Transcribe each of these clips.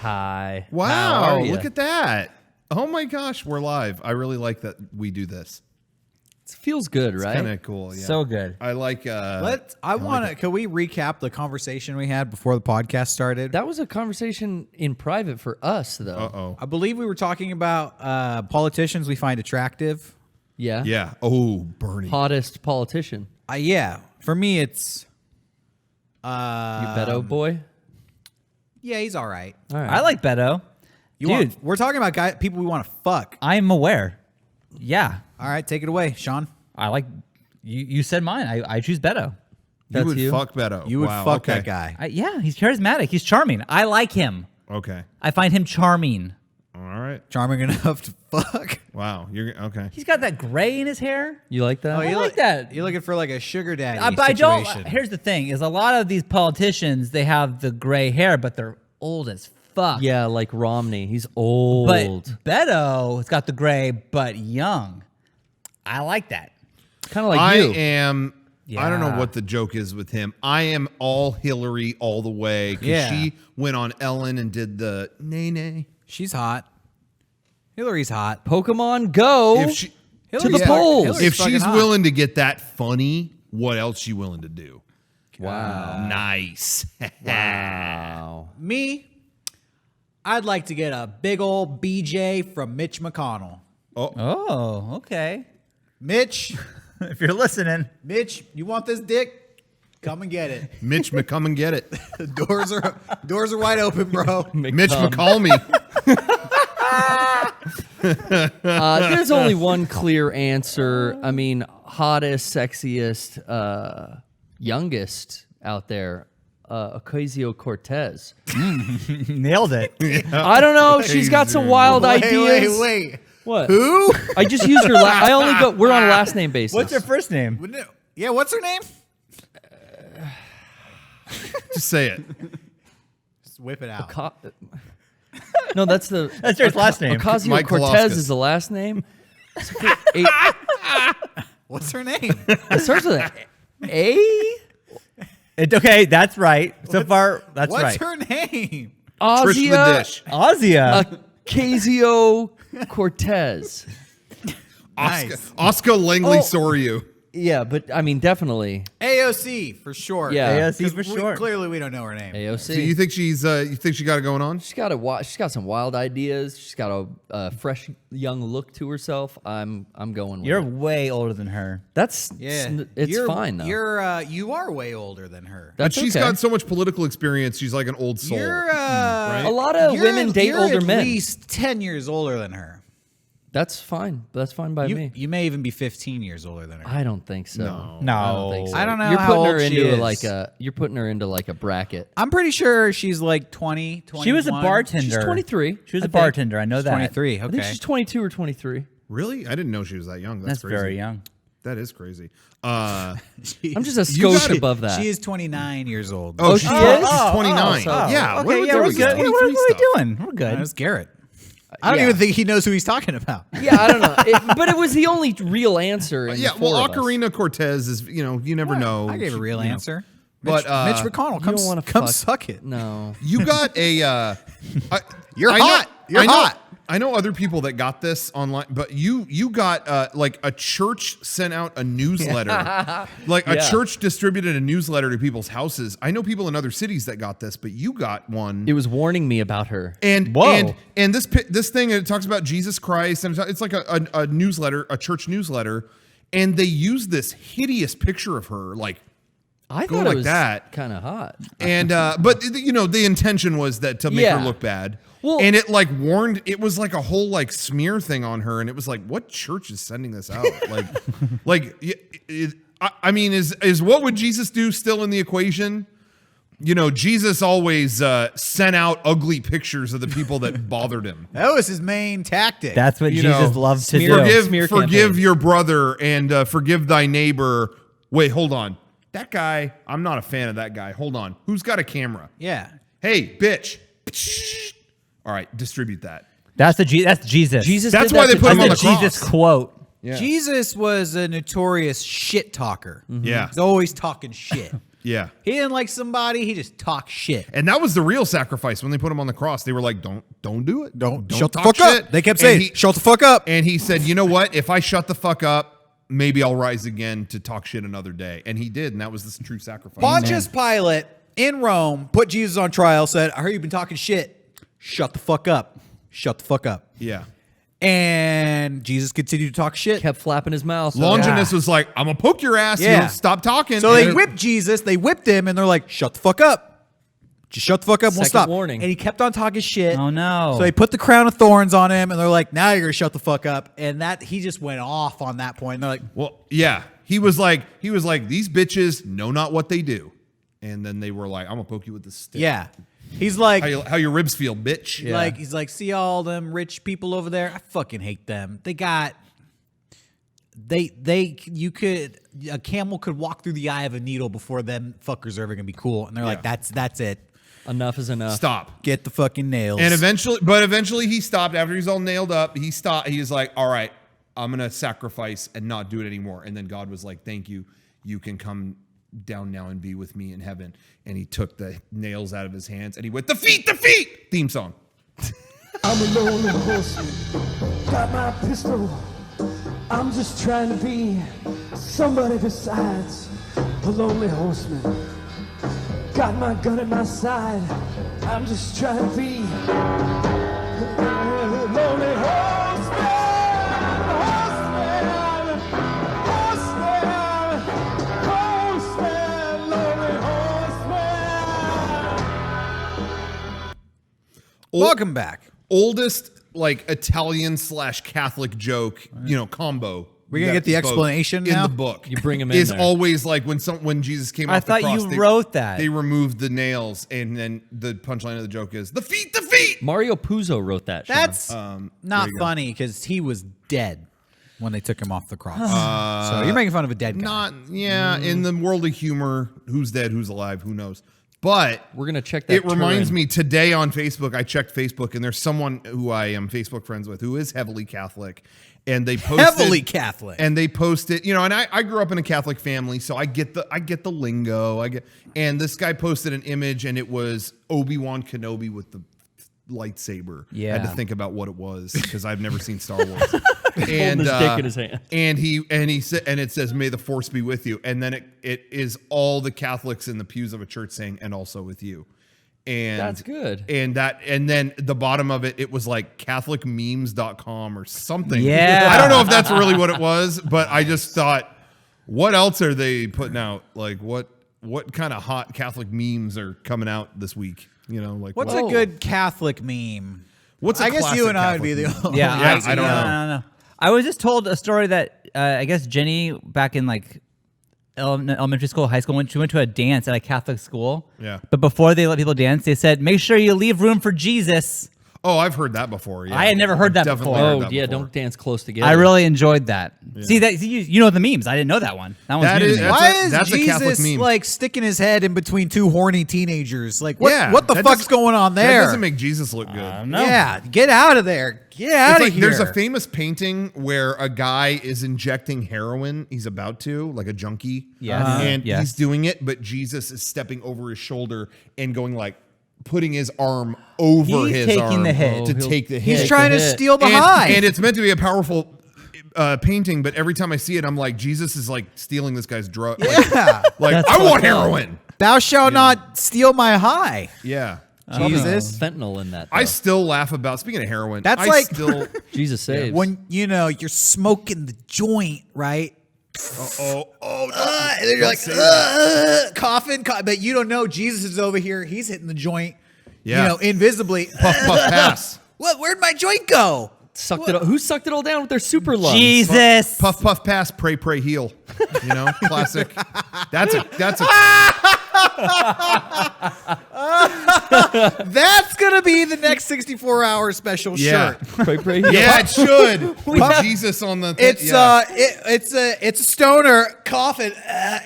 Hi. Wow, How are ya? look at that. Oh my gosh, we're live. I really like that we do this. It feels good, right? Kind of cool, yeah. So good. I like Can we recap the conversation we had before the podcast started? That was a conversation in private for us, though. Uh-oh. I believe we were talking about politicians we find attractive. Yeah. Yeah. Oh, Bernie. Hottest politician. Yeah. For me, it's... You Beto boy? Yeah, he's all right. All right. I like Beto. Dude, We're talking about people we want to fuck. I'm aware. Yeah. All right, take it away, Sean. I like... You said mine. I choose Beto. You would fuck Beto. You would Wow, fuck okay. that guy. Yeah, he's charismatic. He's charming. I like him. Okay. I find him charming. All right. Charming enough to fuck. Wow. You're okay. He's got that gray in his hair. You like that? I like that. You're looking for like a sugar daddy But I don't... situation. Here's the thing, is a lot of these politicians, they have the gray hair, but they're old as fuck. Yeah, like Romney. He's old. But Beto has got the gray, but young. I like that. Kind of like I you. am. I don't know Yeah. what the joke is with him. I am all Hillary all the way. 'Cause Yeah. she went on Ellen and did the nay. She's hot. Hillary's hot. Pokemon Go If she, to Hillary's the polls. Hillary's if fucking she's hot. willing to get that funny, what else she willing to do? Wow. Nice. Wow. Me, I'd like to get a big old BJ from Mitch McConnell. Oh, okay. Mitch, If you're listening. Mitch, you want this dick? Come and get it. Mitch McCum and get it. The doors are wide open, bro. Mitch McCall me. There's only one clear answer. I mean, hottest, sexiest, youngest out there, Ocasio-Cortez. Nailed it. I don't know. She's got some wild ideas. Wait. What? Who? I just used her. I only go. We're on a last name basis. What's her first name? Yeah, what's her name? Just say it. Just whip it out. No, that's the. That's her last name. Mike Ocasio-Cortez Koloskis. is the last name. What's her name? It starts with an A. Okay, that's right. So far, that's What's right. her name? Trish the Ozia dish. Ozia. Ocasio-Cortez. Nice. Oscar Langley Oh. Soryu. Yeah, but I mean, definitely AOC for short. Yeah. AOC for short. Clearly, we don't know her name. AOC. So you think she's? You think she got it going on? She's got some wild ideas. She's got a fresh young look to herself. I'm going with You're it. way older than her. That's Yeah, it's fine though. You are way older than her. But That's she's okay. got so much political experience. She's like an old soul. You're A lot of women date older men. At least 10 years older than her. That's fine. That's fine by me. You may even be 15, years older than her. I don't think so. No. I don't think so. I don't know You're how putting old her she into is. you're putting her into like a bracket. I'm pretty sure she's like 20, 21. She was a bartender. She's 23. She was I a think. bartender. I know that. 23. I Okay. think she's 22 or 23. Really? I didn't know she was that young. That's crazy. very young. That is crazy. I'm just a You skosh gotta- above that. She is 29 years old. Oh, she she's, is? she's 29. so- Yeah. Okay, what yeah, are we're we good. doing? What are 23 we stuff? doing? We're good. That's Garrett. I don't Yeah. even think he knows who he's talking about. Yeah, I don't know. But it was the only real answer. In Yeah. the four Well, of us. Ocarina Cortez is. You never know. I gave a real answer. But, Mitch McConnell, You don't want to come suck it. No. You got a. You're I know- hot. You're I know- hot. I know other people that got this online, but you got like a church sent out a newsletter, like a Yeah. church distributed a newsletter to people's houses. I know people in other cities that got this, but you got one. It was warning me about her. And Whoa. and this thing, it talks about Jesus Christ, and it's like a newsletter, a church newsletter, and they use this hideous picture of her, like, I go thought like it was that. kind of hot. and but the intention was that to make Yeah. her look bad. Well- and it like warned, it was like a whole like smear thing on her, and it was like, what church is sending this out? I mean, is what would Jesus do still in the equation? Jesus always sent out ugly pictures of the people that bothered him. That was his main tactic. That's what Jesus loved to smear- do. Smear Forgive campaign. your brother and forgive thy neighbor. Wait, hold on. That guy, I'm not a fan of that guy. Hold on. Who's got a camera? yeah. Hey, bitch. All right, distribute that. That's Jesus. Jesus. That's did why that they to put him on That's the a cross. Jesus quote. Yeah. Jesus was a notorious shit talker. Yeah. He's always talking shit. Yeah. He didn't like somebody. He just talked shit. And that was the real sacrifice when they put him on the cross. They were like, don't do it. Don't shut the talk fuck shit. up. They kept And saying, shut the fuck up. And he said, you know what? If I shut the fuck up, maybe I'll rise again to talk shit another day. And he did. And that was the true sacrifice. Pontius Pilate in Rome put Jesus on trial, said, I heard you've been talking shit. Shut the fuck up. Shut the fuck up. Yeah. And Jesus continued to talk shit. Kept flapping his mouth. Longinus was like, I'm going to poke your ass. Yeah. You'll stop talking. So they And- whipped Jesus. They whipped him, and they're like, shut the fuck up. Just shut the fuck up. We'll Second stop. warning. And he kept on talking shit. Oh, no. So they put the crown of thorns on him, and they're like, now you're going to shut the fuck up. And that he just went off on that point. And they're like, Well, yeah. He was like, these bitches know not what they do. And then they were like, I'm going to poke you with this stick. yeah. He's like, How your ribs feel, bitch. he's like, see all them rich people over there? I fucking hate them. They got, a camel could walk through the eye of a needle before them fuckers are ever gonna be cool. And they're like, that's it. Enough is enough. Stop. Get the fucking nails. And eventually he stopped after he's all nailed up. He stopped. He was like, all right, I'm going to sacrifice and not do it anymore. And then God was like, thank you. You can come down now and be with me in heaven. And he took the nails out of his hands and he went, defeat, theme song. I'm a lonely horseman, got my pistol. I'm just trying to be somebody besides a lonely horseman. Got my gun at my side. I'm just trying to be a lonely horseman, lonely horseman. welcome back. Oldest like Italian / Catholic joke, combo. We're gonna get the Both explanation in now? the book. You bring 'em in Is there. always like when Jesus came I off the thought cross. you wrote that. They removed the nails, and then the punchline of the joke is defeat. Mario Puzo wrote that. Sean. That's there not you go. funny because he was dead when they took him off the cross. So you're making fun of a dead guy. In the world of humor, who's dead, who's alive, who knows? But We're gonna check that. it reminds Turin. me today on Facebook. I checked Facebook, and there's someone who I am Facebook friends with who is heavily Catholic, and they posted Heavily Catholic. and they posted, and I grew up in a Catholic family, so I get the lingo. And this guy posted an image, and it was Obi-Wan Kenobi with the lightsaber. I had to Yeah. think about what it was because I've never seen Star Wars. And his dick in his hand. and he said, and it says, "May the force be with you." And then it is all the Catholics in the pews of a church saying, "And also with you." And That's good. And then the bottom of it was like catholicmemes.com or something. Yeah. I don't know if that's really what it was, but I just thought, what else are they putting out? Like what kind of hot Catholic memes are coming out this week? Like What's what- a good Catholic meme? what's a I guess you classic and I would be Catholic the meme? Yeah, Yeah, I don't know. I was just told a story that I guess Jenny back in like elementary school, high school, she went to a dance at a Catholic school. Yeah. But before they let people dance, they said, make sure you leave room for Jesus. Oh, I've heard that before. Yeah. I had never heard that Definitely before. heard Oh that yeah, before. don't dance close together. I really enjoyed that. See, you know the memes. I didn't know that one. That one's That new is- to me. that's Why a- is that's a Catholic Jesus meme. like sticking his head in between two horny teenagers? Like what? Yeah, what the that fuck's does- going on That there? doesn't make Jesus look good. No. Yeah, get out of there. Get out It's of like here. there's a famous painting where a guy is injecting heroin. He's about to, like a junkie. Yes. And Yes. he's doing it, but Jesus is stepping over his shoulder and going like, putting his arm over He's his taking arm the hit. to Oh, take the He's hit. trying to hit. steal the and, high. and it's meant to be a powerful painting, but every time I see it, I'm like, Jesus is like stealing this guy's drug. yeah. Like, That's I want fucked up. heroin. Thou shalt not steal my high. Yeah. Jesus. fentanyl in that. I though. still laugh about, speaking of heroin, That's I like- still, Jesus saves. When you're smoking the joint, right? And then you're like coughing, but you don't know Jesus is over here. He's hitting the joint, Yeah. invisibly. puff, puff, pass. What? Where'd my joint go? sucked it. Who sucked it all down with their super lungs? Jesus. Puff, puff, pass, pray, pray, heal. Classic. That's a That's gonna be the next 64-hour special Yeah. shirt. Pray, pray. yeah, it should. With Jesus on the It's yeah. it's a stoner coughing,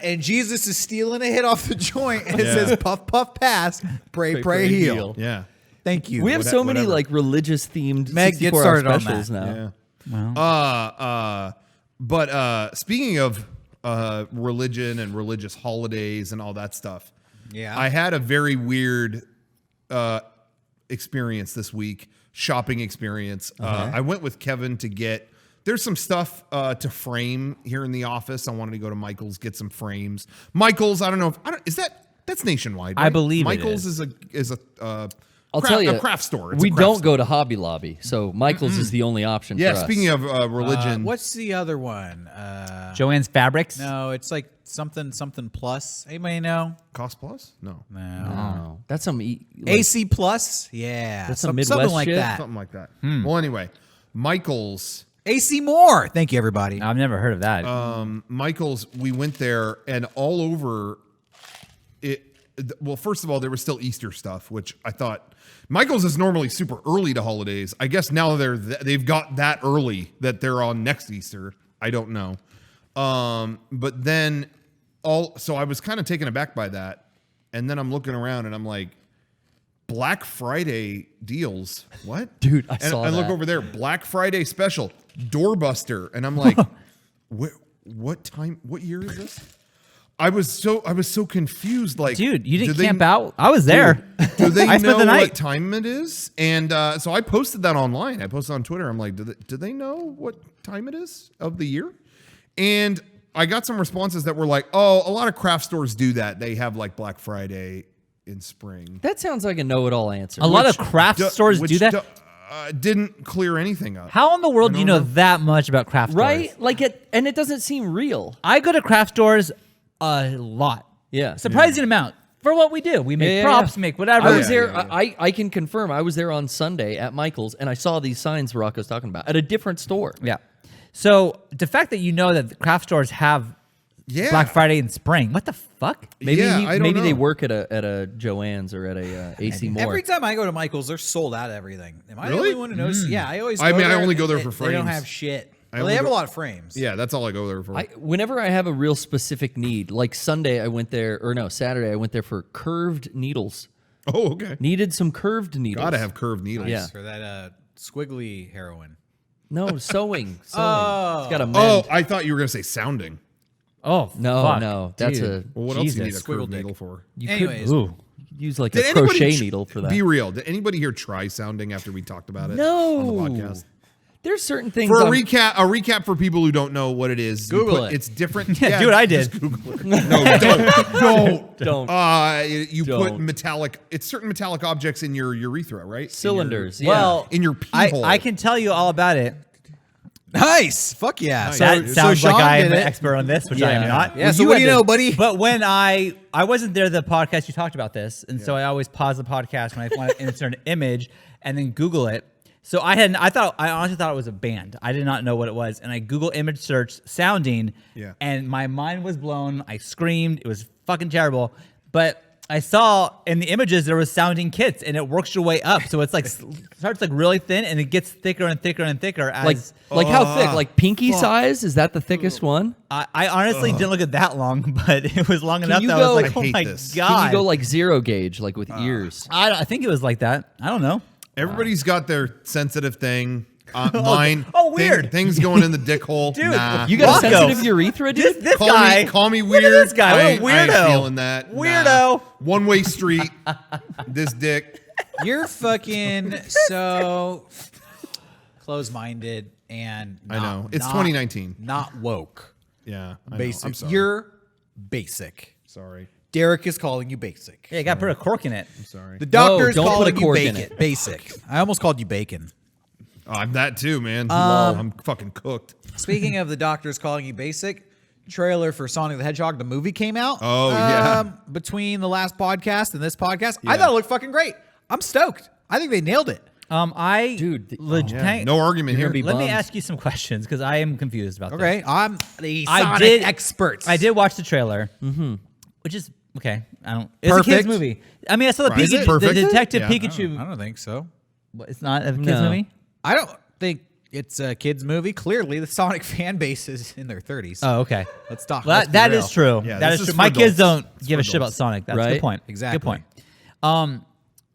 and Jesus is stealing a hit off the joint, and it Yeah. says puff puff pass, pray pray heal. Yeah. Thank you. We have so many whatever. like religious themed Meg, get 64-hour started on specials that. now. Yeah. But speaking of religion and religious holidays and all that stuff. Yeah. I had a very weird experience this week, shopping experience. I went with Kevin to get. There's some stuff to frame here in the office. I wanted to go to Michael's, get some frames. Michael's, I don't know if that's nationwide. Right? I believe it Michael's is. is a I'll tell you, a craft store. It's we a craft don't store. go to Hobby Lobby, so Michael's is the only option Yeah, for us. speaking of religion, What's the other one? Joanne's Fabrics. No, it's like something plus. Anybody know? Cost Plus? No. No, that's some AC Plus? Yeah. That's some something Midwest like shit? that. Something like that. Well, anyway, Michael's. AC More. Thank you, everybody. I've never heard of that. Michael's, we went there and all over it. Well, first of all, there was still Easter stuff, which I thought Michael's is normally super early to holidays. I guess now they've got that early that they're on next Easter. I don't know. But then so I was kind of taken aback by that. And then I'm looking around and I'm like, Black Friday deals. What? Dude, I And saw I look that. over there, Black Friday special, doorbuster. And I'm like, what year is this? I was so confused. Like, Dude, you do didn't they- camp out? I was there. Do they I spent know the night. what time it is? And so I posted that online. I posted on Twitter. I'm like, do they know what time it is of the year? And I got some responses that were like, oh, a lot of craft stores do that. They have like Black Friday in spring. That sounds like a know-it-all answer. A lot of craft stores Which do that. didn't clear anything up. How in the world do you know that much about craft stores? right? Like and it doesn't seem real. I go to craft stores a lot. Yeah. Surprising amount for what we do. We make Yeah, props, yeah. make whatever. I was Yeah, there. yeah, I can confirm. I was there on Sunday at Michael's, and I saw these signs Rocco's talking about at a different store. Yeah. So the fact that you know that the craft stores have Yeah. Black Friday in spring, what the fuck? Maybe Yeah, I don't maybe they know. work at a Joann's or at a AC Moore. Every time I go to Michael's, they're sold out of everything. Am I the Really? only one who knows? Yeah, I always. I go mean, I there only go and there for They don't frames. have shit. I Well, only they have go- a lot of frames. Yeah, that's all I go there for. Whenever I have a real specific need, like Sunday, I went there, or no, Saturday, I went there for curved needles. Oh, okay. Needed some curved needles. Gotta have curved needles. Yeah. For that squiggly heroin. No, sewing. It's got a mend. Oh, I thought you were gonna say sounding. Oh No, fuck, no, that's dude. a- Well, what else do you Jesus. need a Squiggle curved dick. needle for? You Anyways. Ooh. could use like Did a anybody crochet needle for that. Be real. Did anybody here try sounding after we talked about it? No. On the podcast. There's certain things. For a I'm- recap for people who don't know what it is. you Google put- it. It's different. Yeah, do what I did. just Google it. No, don't. Don't. You put Don't. metallic. It's certain metallic objects in your urethra, right? Cylinders. In your, Yeah. Well, in your pee hole. I can tell you all about it. Nice. Fuck yeah. That sounds Sean like I am did an it. expert on this, which I am Yeah. not. Yeah, so what do you know, buddy? But when I wasn't there, the podcast you talked about this, and so I always pause the podcast when I want to insert an image and then Google it. So I honestly thought it was a band. I did not know what it was, and I Google image search sounding, Yeah. and my mind was blown. I screamed. It was fucking terrible. But I saw in the images there was sounding kits, and it works your way up. So it's like starts like really thin, and it gets thicker and thicker and thicker as like how thick? Like pinky size? Is that the thickest one? I honestly didn't look at that long, but it was long enough you that I was go- like, I oh hate my this. god. Can you go like zero gauge, like with ears? I think it was like that. I don't know. Everybody's got their sensitive thing. Mine. weird. Things going in the dick hole. Dude, nah. You got Rocco. a sensitive urethra, dude? This call guy. me, call me Look at weird. this guy. What a I ain't weirdo. feeling that. Weirdo. One-way street. This dick. You're fucking so close-minded and I know. not- It's 2019. Not woke. Yeah. I know. Basic. I'm sorry. You're basic. sorry. Derrick is calling you basic. Yeah, you got to put a cork in it. I'm sorry. The doctor is don't put a calling you cork in bacon. it. Basic. I almost called you bacon. Oh, I'm that too, man. I'm fucking cooked. Speaking of the doctors calling you basic, trailer for Sonic the Hedgehog, the movie came out. Oh, yeah. Between the last podcast and this podcast, Yeah. I thought it looked fucking great. I'm stoked. I think they nailed it. No argument here. be Let me bummed. ask you some questions because I am confused about Okay, this. I'm the I Sonic did expert. I did watch the trailer, which is okay. I don't. It's a kids Perfect. movie. I mean, I saw the Right. Is it Pikachu, the perfect? Detective Yeah. Pikachu. I don't think so. What, it's not a kids No. movie. I don't think it's a kids movie. Clearly, the Sonic fan base is in their 30s. Oh, okay. Let's talk. Well, let's be that real. is true. Yeah, that this is is true. My for kids adults. don't It's give for a shit about adults. Sonic. That's a Right? good point. Exactly. Good point.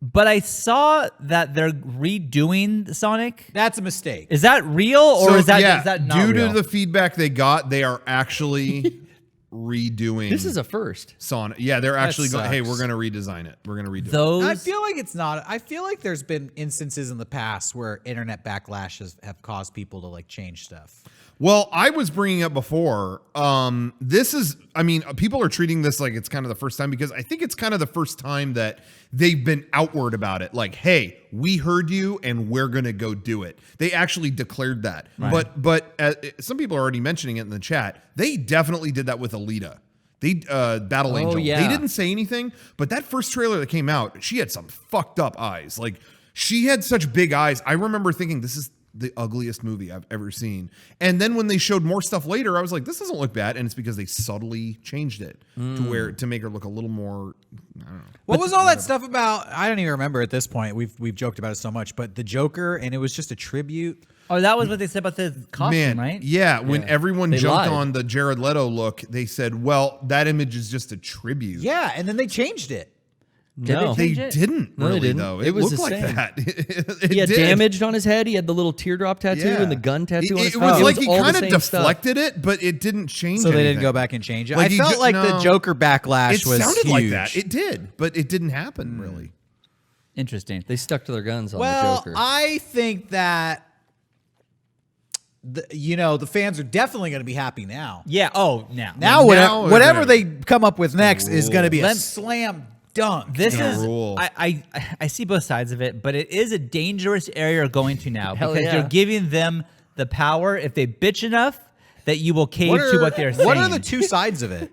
But I saw that they're redoing Sonic. That's a mistake. Is that real or So, is that yeah, is that not due real? to the feedback they got, they are actually redoing. This is a first. Sonic. Yeah, they're actually going. Hey, sucks. we're gonna redesign it. We're gonna redo it. Those I feel like it's not. I feel like there's been instances in the past where internet backlashes have caused people to like change stuff. Well, I was bringing up before. This is. I mean, people are treating this like it's kind of the first time because I think it's kind of the first time that they've been outward about it. Like, hey, we heard you, and we're gonna go do it. They actually declared that. Right. But some people are already mentioning it in the chat. They definitely did that with Alita. They Battle Angel. yeah. They didn't say anything, but that first trailer that came out, she had some fucked up eyes. Like she had such big eyes. I remember thinking this is the ugliest movie I've ever seen. And then when they showed more stuff later, I was like, this doesn't look bad. And it's because they subtly changed it to make her look a little more. I don't know. What was all that stuff about? I don't even remember at this point. We've joked about it so much, but the Joker, and it was just a tribute. Oh, that was what they said about the costume, right? Yeah, when everyone They jumped lied. on the Jared Leto look, they said, well, that image is just a tribute. Yeah, and then they changed it. No. They change it? didn't No, they really, didn't. though. It It was looked the like same. that. It He had did. damaged on his head. He had the little teardrop tattoo Yeah. and the gun tattoo on his It face. was like he all the kind of same stuff. deflected it, but it didn't change So they didn't anything. go back and change it. Like I he felt ju- like the no. Joker backlash It was sounded huge. like that. It did, but it didn't happen really. Interesting. They stuck to their guns on the Well, Joker. I think that the fans are definitely going to be happy now. Yeah. Oh, now. Now, Now whatever they're they come up with next is going to be a Let- slam dunk. This Yeah. is Rule. I see both sides of it, but it is a dangerous area you're going to now Hell because yeah. you're giving them the power if they bitch enough that you will cave to what they're saying. What are the two sides of it?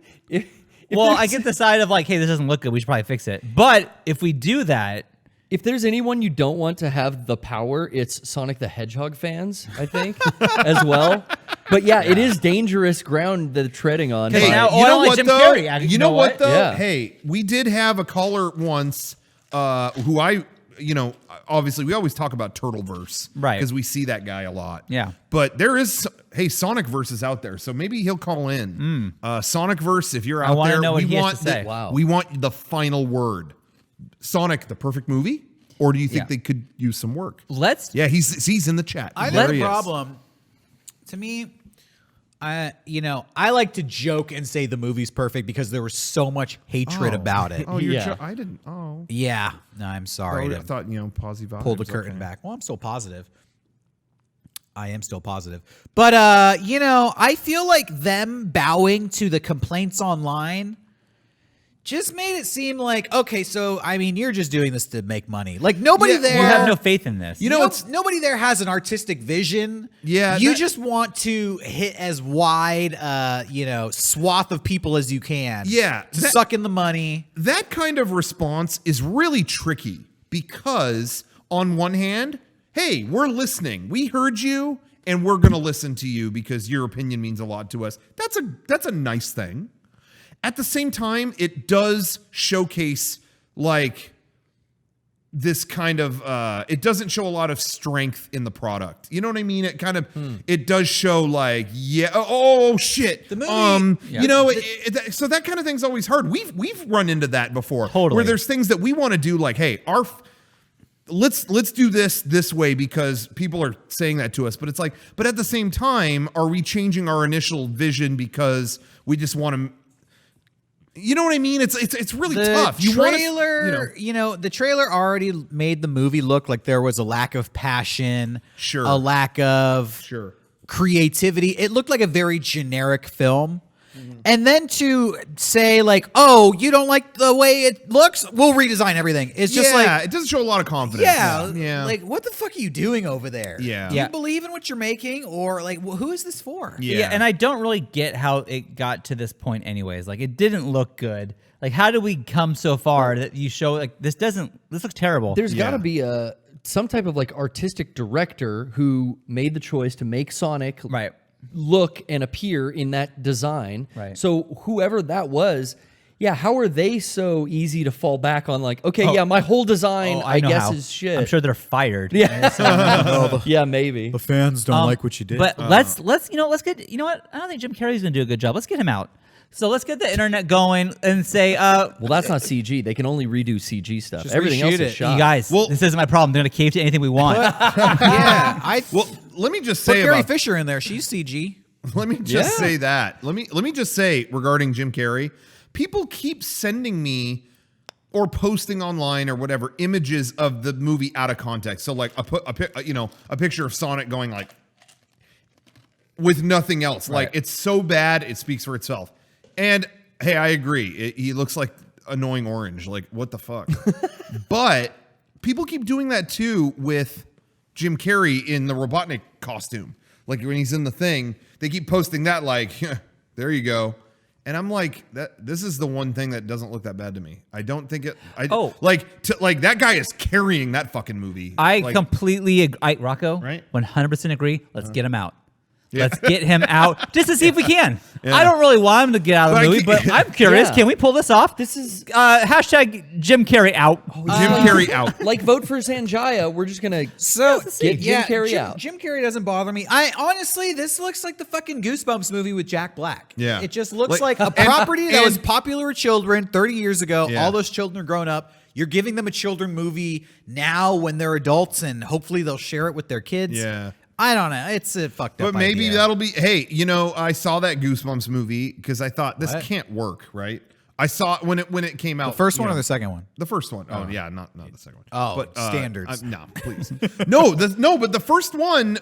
Well, I get the side of like, hey, this doesn't look good. We should probably fix it. But if we do that, If there's anyone you don't want to have the power, it's Sonic the Hedgehog fans, I think, as well. But yeah, it is dangerous ground that they're treading on. Hey, but- now- you I know don't like what Jim though? Carrey. You You know know what what? though? Yeah. Hey, we did have a caller once who obviously we always talk about Turtleverse, Right. Because we see that guy a lot. Yeah. But there is Sonicverse is out there, so maybe he'll call in. Sonicverse, if you're out wanna there, know what we he has want to say. Wow. we want the final word. Sonic, the perfect movie, or do you think Yeah. they could use some work? let's Yeah, he's in the chat. I There think he the is. problem, to me, I like to joke and say the movie's perfect because there was so much hatred about it. Oh, you're Yeah. I didn't. Oh, Yeah, no, I'm sorry I to thought positive vibes. pull the curtain Okay. back. Well, I'm still positive. I am still positive, but I feel like them bowing to the complaints online just made it seem like, okay, so I mean, you're just doing this to make money. Like nobody Yeah, there. you have no faith in this. You know, it's nobody there has an artistic vision. Yeah, you that- just want to hit as wide, swath of people as you can. Yeah, to that- suck in the money. that kind of response is really tricky because on one hand, hey, we're listening. We heard you and we're going to listen to you because your opinion means a lot to us. That's a nice thing. At the same time, it does showcase like this kind of it doesn't show a lot of strength in the product. You know what I mean? It kind of it does show like oh shit. The movie- So that kind of thing's always hard. We've run into that before. Totally. Where there's things that we want to do like, hey, let's do this way because people are saying that to us. But it's like, but at the same time, are we changing our initial vision because we just want to? You know what I mean? It's really tough. You want the trailer already made the movie look like there was a lack of passion, Sure. a lack of Sure. creativity. It looked like a very generic film. And then to say like, oh, you don't like the way it looks, we'll redesign everything. It's just like, it doesn't show a lot of confidence. yeah, like what the fuck are you doing over there? Yeah. Do Yeah. you believe in what you're making, or like who is this for? Yeah. and I don't really get how it got to this point anyways. Like it didn't look good. Like how did we come so far that you show like this looks terrible. There's got Yeah. to be some type of like artistic director who made the choice to make Sonic Right. look and appear in that design. Right. So whoever that was, yeah, how are they so easy to fall back on? Like, okay, yeah, my whole design, Oh, I know guess, how. is shit. I'm sure they're fired. Yeah, yeah, maybe. Fans don't like what you did. But let's get, you know what? I don't think Jim Carrey's gonna do a good job. Let's get him out. So let's get the internet going and say, Well, that's not CG. They can only redo CG stuff. Just Everything else reshoot is it. shot. you guys, Well- this isn't my problem. They're gonna cave to anything we want. yeah, I Well, let me just put say Carrie about Fisher in there. She's CG. Let me just say that. Let me just say regarding Jim Carrey, people keep sending me or posting online or whatever images of the movie out of context. So like a picture of Sonic going like with nothing else. Right. Like it's so bad it speaks for itself. And hey, I agree. He looks like annoying orange. Like what the fuck? But people keep doing that too with Jim Carrey in the Robotnik costume. Like when he's in the thing, they keep posting that like, there you go. And I'm like, this is the one thing that doesn't look that bad to me. I don't think it. Like that guy is carrying that fucking movie. I like, completely agree. Rocco, Right? 100% agree. Let's get him out. Let's get him out just to see if we can. I don't really want him to get out of the movie, but I'm curious. Yeah. Can we pull this off? This is hashtag Jim Carrey out. Jim Carrey out. like vote for Sanjaya. We're just gonna get Jim Carrey out. Jim Carrey doesn't bother me. I honestly, this looks like the fucking Goosebumps movie with Jack Black. Yeah. It just looks Like- like a property that was and- popular with children 30 years ago. Yeah. All those children are grown up. You're giving them a children movie now when they're adults, and hopefully they'll share it with their kids. Yeah. I don't know. It's a fucked up But maybe idea. that'll be. Hey, I saw that Goosebumps movie because I thought this What? can't work. Right. I saw it when it came out. The first you one or know, the second one? The first one. Oh yeah, not the second one. Oh, standards. No, please. no, but the first one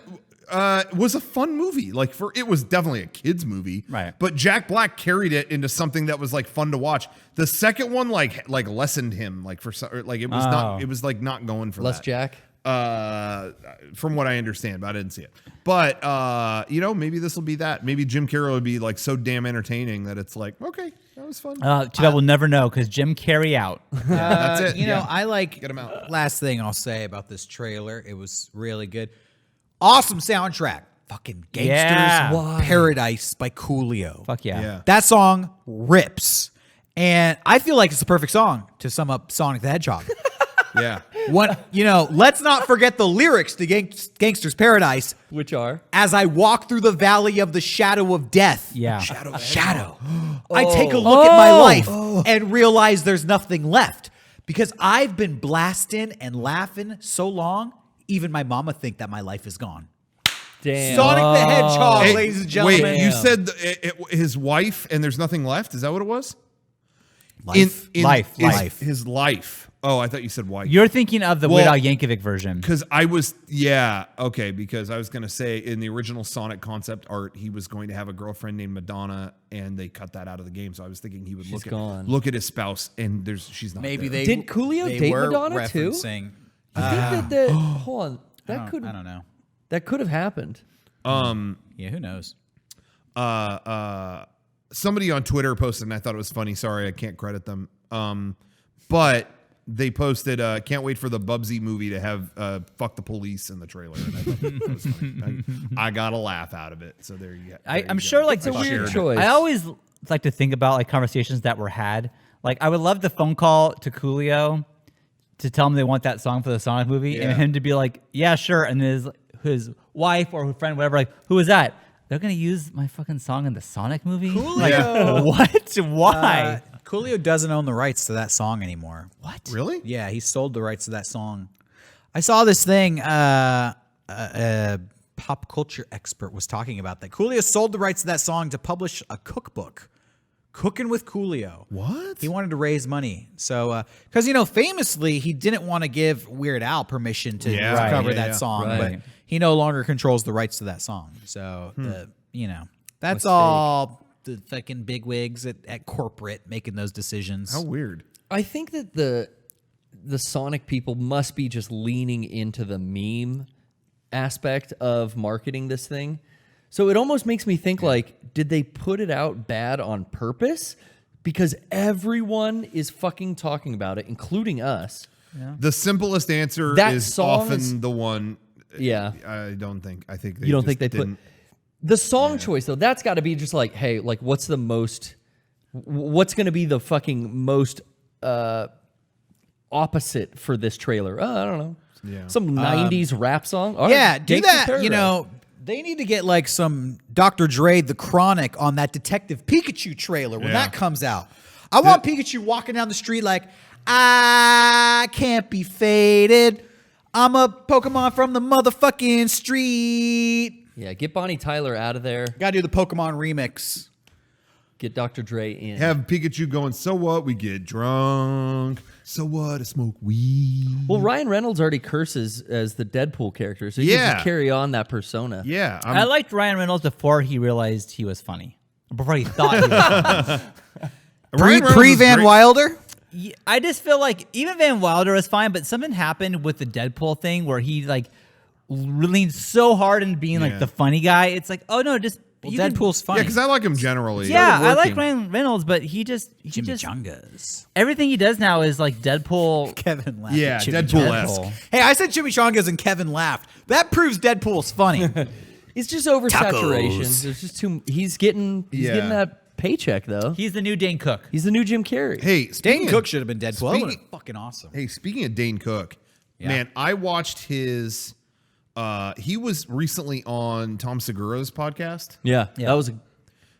was a fun movie. Like it was definitely a kids movie. Right. But Jack Black carried it into something that was like fun to watch. The second one like lessened him like for like it was not. It was like not going for Less that. Jack. From what I understand, but I didn't see it. But maybe this will be that. Maybe Jim Carrey will be like so damn entertaining that it's like, okay, that was fun. Too bad we'll never know because Jim Carrey out. That's it. I like. Get 'em out. Last thing I'll say about this trailer, it was really good. Awesome soundtrack. Fucking Gangsters Yeah. Why? Paradise by Coolio. Fuck yeah. Yeah. That song rips. And I feel like it's the perfect song to sum up Sonic the Hedgehog. Yeah. Let's not forget the lyrics to Gangster's Paradise. Which are As I walk through the valley of the shadow of death. Yeah. Shadow. I take a look at my life and realize there's nothing left. Because I've been blasting and laughing so long, even my mama think that my life is gone. damn. Sonic the Hedgehog, Hey, ladies and gentlemen. Wait, you said his wife and there's nothing left? Is that what it was? Life. Life. His life. Oh, I thought you said wife. You're thinking of the Well, Weird Al Yankovic version. Because because I was going to say in the original Sonic concept art, he was going to have a girlfriend named Madonna, and they cut that out of the game. So I was thinking he would gone. look at his spouse, and she's not Maybe there. they Did Coolio they date were Madonna too? referencing- I think that hold on. That could I don't know. that could have happened. Yeah, who knows? Somebody on Twitter posted, and I thought it was funny. Sorry, I can't credit them. But they posted, can't wait for the Bubsy movie to have Fuck the Police in the trailer. And I thought that was funny. I got a laugh out of it. So there you go. I'm sure like It's a weird choice. I always like to think about like conversations that were had. Like I would love the phone call to Coolio to tell him they want that song for the Sonic movie, Yeah. and him to be like, "Yeah, sure," and his wife or friend, whatever, like, "Who is that?" They're gonna use my fucking song in the Sonic movie. Coolio. Like, what? Why? Coolio doesn't own the rights to that song anymore. What? Really? Yeah, he sold the rights to that song. I saw this thing. A pop culture expert was talking about that. Coolio sold the rights to that song to publish a cookbook, Cooking with Coolio. What? He wanted to raise money. So, because, famously, he didn't want to give Weird Al permission to Yeah. cover Right, that yeah. song, Right. but he no longer controls the rights to that song. So, that's all the fucking bigwigs at corporate making those decisions. How weird. I think that the Sonic people must be just leaning into the meme aspect of marketing this thing. So it almost makes me think like, did they put it out bad on purpose? Because everyone is fucking talking about it, including us. The simplest answer That is song often is- the one. Yeah. I don't think. I think they You don't just think they didn't. put the song choice though? That's got to be just like, hey, like what's going to be the fucking most opposite for this trailer? I don't know. Yeah. Some 90s rap song. All right, Yeah, do Gangsta's that. Paradise. They need to get like some Dr. Dre, The Chronic on that Detective Pikachu trailer when Yeah. that comes out. I want Pikachu walking down the street like, I can't be faded. I'm a Pokemon from the motherfucking street. Yeah, get Bonnie Tyler out of there. Gotta do the Pokemon remix. Get Dr. Dre in. Have Pikachu going, so what? We get drunk. So what? I smoke weed. Well, Ryan Reynolds already curses as the Deadpool character, so he can just carry on that persona. Yeah. I liked Ryan Reynolds before he realized he was funny. Before he thought he was funny. Pre Van Wilder. Yeah, I just feel like even Van Wilder was fine, but something happened with the Deadpool thing where he like leaned so hard into being like the funny guy. It's like, oh no, just Deadpool's funny. Yeah, because I like him generally. Yeah, I like Ryan Reynolds, but he just Chimichangas. everything he does now is like Deadpool. Kevin laughed. Yeah, at Deadpool-esque. Deadpool. Hey, I said chimichangas and Kevin laughed. That proves Deadpool's funny. It's just oversaturation. Tacos. There's just too. He's getting that paycheck though. He's the new Dane Cook. He's the new Jim Carrey. Hey, Dane speaking Cook of, should have been Deadpool. That would have fucking awesome. Hey, speaking of Dane Cook, man, I watched his. He was recently on Tom Segura's podcast. Yeah, that was.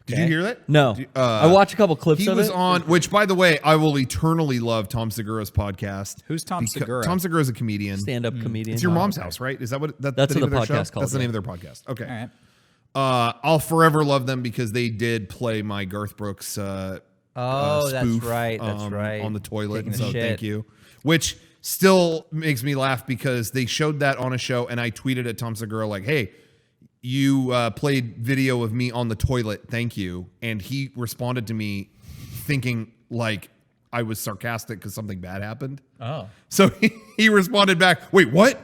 Did you hear that? No, I watched a couple clips He of was it. on, which, by the way, I will eternally love Tom Segura's podcast. Who's Tom Segura? Tom Segura is a comedian. Stand-up comedian. It's your mom's house, right? Is that what That's the what name the of their podcast show? called, That's the yeah. name of their podcast. Okay. All right. I'll forever love them because they did play my Garth Brooks that's spoof, right. That's right. on the toilet. Taking a So shit. thank you. Which still makes me laugh because they showed that on a show and I tweeted at Tom Segura like, hey, you played video of me on the toilet. Thank you. And he responded to me thinking like I was sarcastic because something bad happened. Oh. So he responded back, wait, what?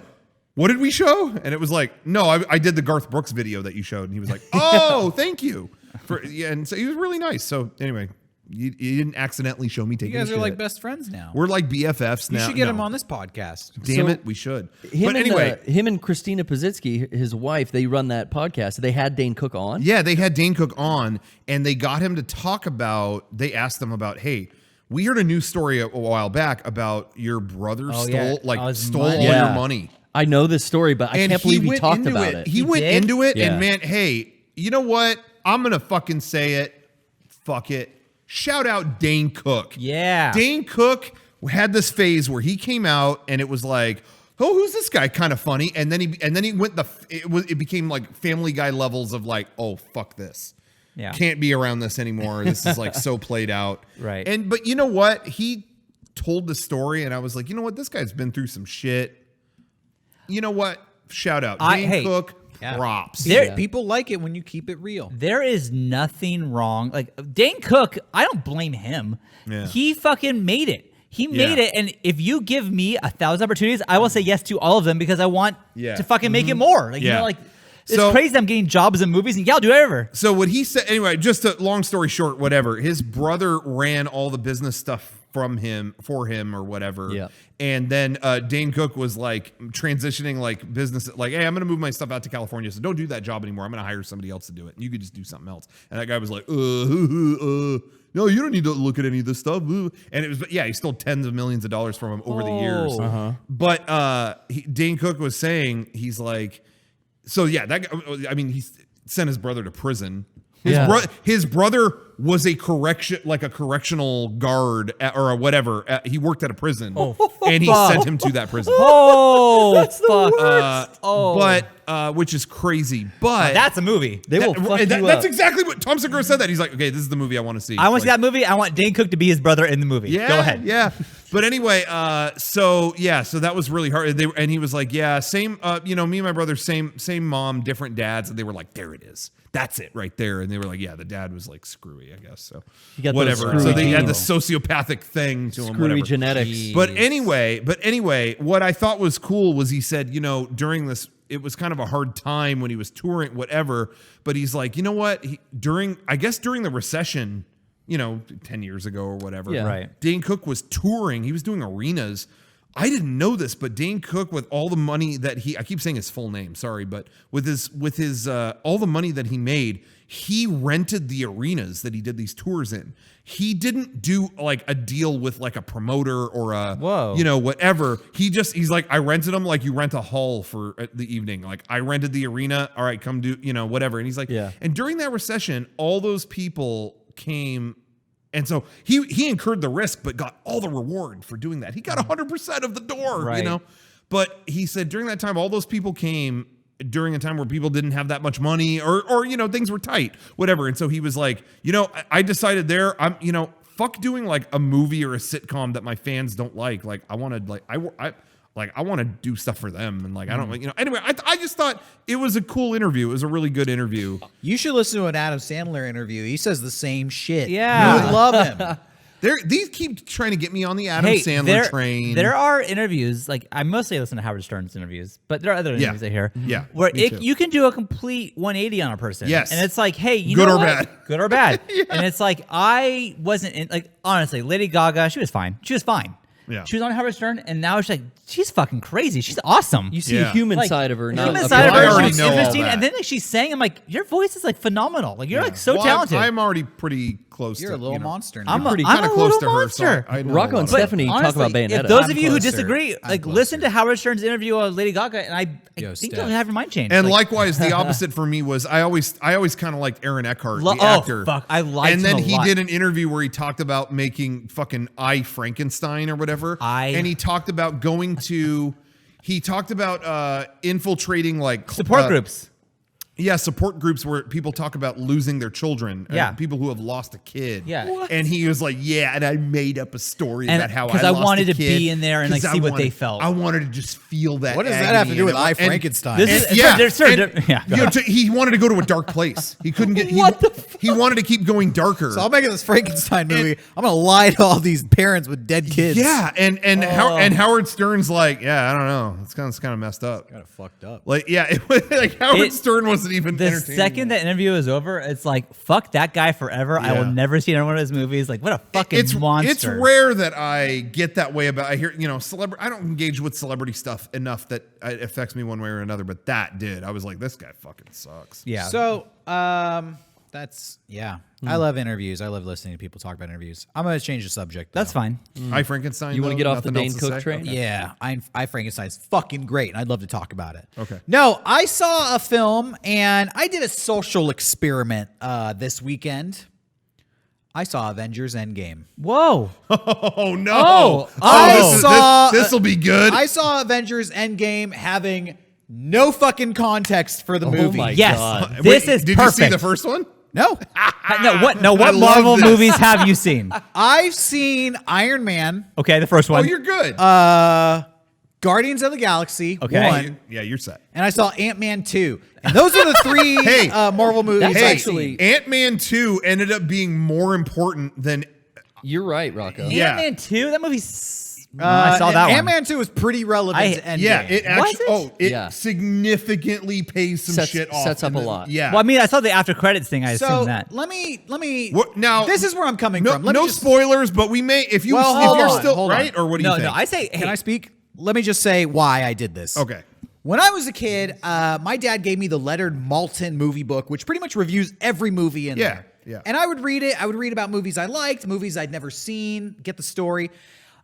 What did we show? And it was like, no, I did the Garth Brooks video that you showed. And he was like, oh, thank you. And so he was really nice. So anyway, you didn't accidentally show me taking You guys a are shit. like best friends now. We're like BFFs You now. should get No. him on this podcast. Damn So it, we should. Him But anyway, him and Christina Pazitsky, his wife, they run that podcast. They had Dane Cook on. yeah, they had Dane Cook on and they got him to talk about, they asked them about, hey, we heard a news story a while back about your brother Oh, stole yeah. stole money. all Yeah. your money. I know this story, but I can't believe he talked about it. He went did? into it Yeah. and man, hey, you know what? I'm going to fucking say it. Fuck it. Shout out Dane Cook. Yeah. Dane Cook had this phase where he came out and it was like, oh, who's this guy? Kind of funny. And then he went it became like Family Guy levels of like, oh, fuck this. Yeah. Can't be around this anymore. This is like so played out. Right. But you know what? He told the story and I was like, you know what? This guy's been through some shit. You know what? Shout out. Dane hey, Cook, yeah. props. There- People like it when you keep it real. There is nothing wrong. Like Dane Cook, I don't blame him. Yeah. He fucking made it. He made Yeah. it. And if you give me 1,000 opportunities, I will say yes to all of them because I want Yeah. to fucking make it more. Like, you Yeah. know, like it's So- crazy I'm getting jobs in movies and yeah, I'll do whatever. So what he said, anyway, just a long story short, whatever. His brother ran all the business stuff for him or whatever. Yeah. And then Dane Cook was like transitioning like business, like, hey, I'm going to move my stuff out to California. So don't do that job anymore. I'm going to hire somebody else to do it. And you could just do something else. And that guy was like, no, you don't need to look at any of this stuff. And it was, yeah, he stole tens of millions of dollars from him over the years. But Dane Cook was saying, he's like, so yeah, that guy, I mean, he sent his brother to prison. His brother was a correctional guard or whatever. He worked at a prison, and he sent him to that prison. Oh, that's fuck. But which is crazy. But That's a movie. They will fuck you that's up. exactly what Tom Segura said. That he's like, okay, this is the movie I want to see. I want to see Like, that movie. I want Dane Cook to be his brother in the movie. Yeah, Go ahead. Yeah. But anyway, so that was really hard. And he was like, yeah, same, me and my brother, same mom, different dads. And they were like, there it is. That's it right there. And they were like, yeah, the dad was like screwy, I guess. So You got those whatever. screwy So they had the genes. sociopathic thing to him. Screwy Whatever. genetics. But anyway, what I thought was cool was he said, during this, it was kind of a hard time when he was touring, whatever. But he's like, you know what? During the recession, 10 years ago or whatever. Yeah. Right. Dane Cook was touring. He was doing arenas. I didn't know this, but Dane Cook, with all the money that I keep saying his full name, sorry, but with his all the money that he made, he rented the arenas that he did these tours in. He didn't do like a deal with like a promoter or a, whatever. He's like, I rented them like you rent a hall for the evening. Like I rented the arena. All right, come do, whatever. And he's like, Yeah. And during that recession, all those people came. And so he incurred the risk, but got all the reward for doing that. He got 100% of the door, Right. But he said during that time, all those people came during a time where people didn't have that much money or you know, things were tight, whatever. And so he was like, you know, I decided there, I'm, you know, fuck doing like a movie or a sitcom that my fans don't like. Like I want to like, I want to do stuff for them. And like, I don't, you know, anyway, I just thought it was a cool interview. It was a really good interview. You should listen to an Adam Sandler interview. He says the same shit. Yeah. You would love him. These keep trying to get me on the Adam Sandler train. There are interviews, like I mostly listen to Howard Stern's interviews, but there are other interviews I hear. Yeah, where me too. you can do a complete 180 on a person. Yes. And it's like, hey, you Good know or what? bad. Good or bad. And it's like, I wasn't in, like, honestly, Lady Gaga, she was fine. She was fine. Yeah. She was on Howard Stern, and now she's like, she's fucking crazy. She's awesome. You see a human side of her, not human a side of I her. already She's know all interesting, that. and then like, she's saying, I'm like, your voice is like phenomenal. Like you're like so Well, talented. I'm already pretty close. You're to, a little you know, monster. Now. I'm pretty I'm kind of a close little to her. monster. So I know Rocco a lot and about it. Stephanie talk about Bayonetta. If those I'm of you who closer. disagree, I'm like listen closer. to Howard Stern's interview of Lady Gaga, and I Yo, think Steph. you'll have your mind changed. And Like, likewise, the opposite for me was I always kind of liked Aaron Eckhart, Oh, the actor. fuck, I liked And then him a he lot. did an interview where he talked about making fucking I Frankenstein or whatever. And he talked about going to. He talked about infiltrating like support groups. Yeah, support groups where people talk about losing their children. Yeah. People who have lost a kid. Yeah. What? And he was like, yeah, and I made up a story And- about how I 'cause I lost wanted a to kid be in there and, like, 'cause see I what wanted- they felt. I wanted to just feel that. What does that have to agony do with and- I and- Frankenstein? This is yeah, there's certain and- yeah. go you know, ahead. he wanted to go to a dark place. He couldn't get. He wanted to keep going darker. So I'm making this Frankenstein movie. I'm gonna lie to all these parents with dead kids. Yeah, and Howard Stern's like, yeah, I don't know, it's kind of messed up. Kind of fucked up. Like, yeah, it was like Howard It- Stern wasn't even The entertaining. second that interview is over, it's like fuck that guy forever. I will Yeah. never see another one of his movies. Like what a fucking monster. It's rare that I get that way about. I hear, you know, I don't engage with celebrity stuff enough that it affects me one way or another. But that did. I was like, this guy fucking sucks. Yeah. So, that's I love interviews. I love listening to people talk about interviews. I'm gonna change the subject. That's though. fine. I Frankenstein. You wanna though? get off the Nothing Dane else to Cook say? train? Okay. Yeah, I Frankenstein's fucking great, and I'd love to talk about it. Okay. No, I saw a film, and I did a social experiment this weekend. I saw Avengers Endgame. Whoa. Oh no! Oh, I saw- This will be good. I saw Avengers Endgame having no fucking context for the movie. my Yes. God. This Wait, is did perfect. you see the first one? No, No, what love Marvel this. movies have you seen? I've seen Iron Man, Okay, the first Oh, one. you're good. Guardians of the Galaxy, Okay. one, Yeah, you're set. and I saw Ant-Man 2. And those are the three Hey, Marvel movies that's I've actually- seen. Ant-Man 2 ended up being more important than. You're right, Rocco. Yeah. Ant-Man 2? That movie's I saw that one. Ant-Man 2 was pretty relevant to Endgame. Yeah, it actually. Was it? Oh, it Yeah. significantly pays some Sets- shit off. sets up and a then- lot. Yeah. Well, I mean, I saw the after credits thing. I So assume that. let me. What, now this is where I'm coming no, from. Let me no just, spoilers, but we may if you Well, if hold you're on, still hold on. right or what do you No, think? no, I say, hey, Can I speak? Let me just say why I did this. Okay. When I was a kid, my dad gave me the Leonard Maltin movie book, which pretty much reviews every movie in there. Yeah. And I would read it. I would read about movies I liked, movies I'd never seen, get the story.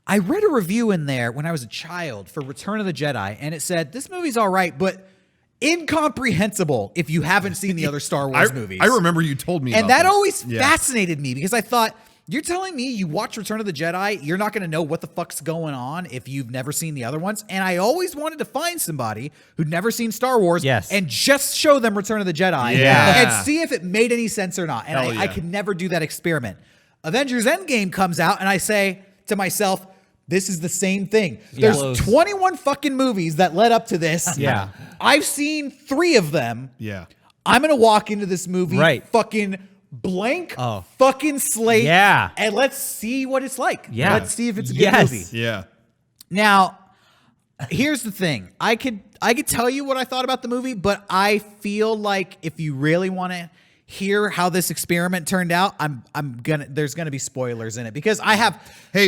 I read a review in there when I was a child for Return of the Jedi, and it said, this movie's all right, but incomprehensible if you haven't seen the other Star Wars movies. I remember you told me And about that this. always Yeah. fascinated me because I thought, you're telling me you watch Return of the Jedi, you're not going to know what the fuck's going on if you've never seen the other ones? And I always wanted to find somebody who'd never seen Star Wars Yes. and just show them Return of the Jedi Yeah. and see if it made any sense or not. And Hell I yeah. could never do that experiment. Avengers Endgame comes out and I say to myself, this is the same thing. There's Close. 21 fucking movies that led up to this. Yeah. I've seen 3 of them. Yeah. I'm gonna walk into this movie Right. fucking blank Oh. fucking slate. Yeah. And let's see what it's like. Yeah. Let's see if it's a good Yes. movie. Yeah. Now, here's the thing. I could tell you what I thought about the movie, but I feel like if you really want to hear how this experiment turned out, there's gonna be spoilers in it because I have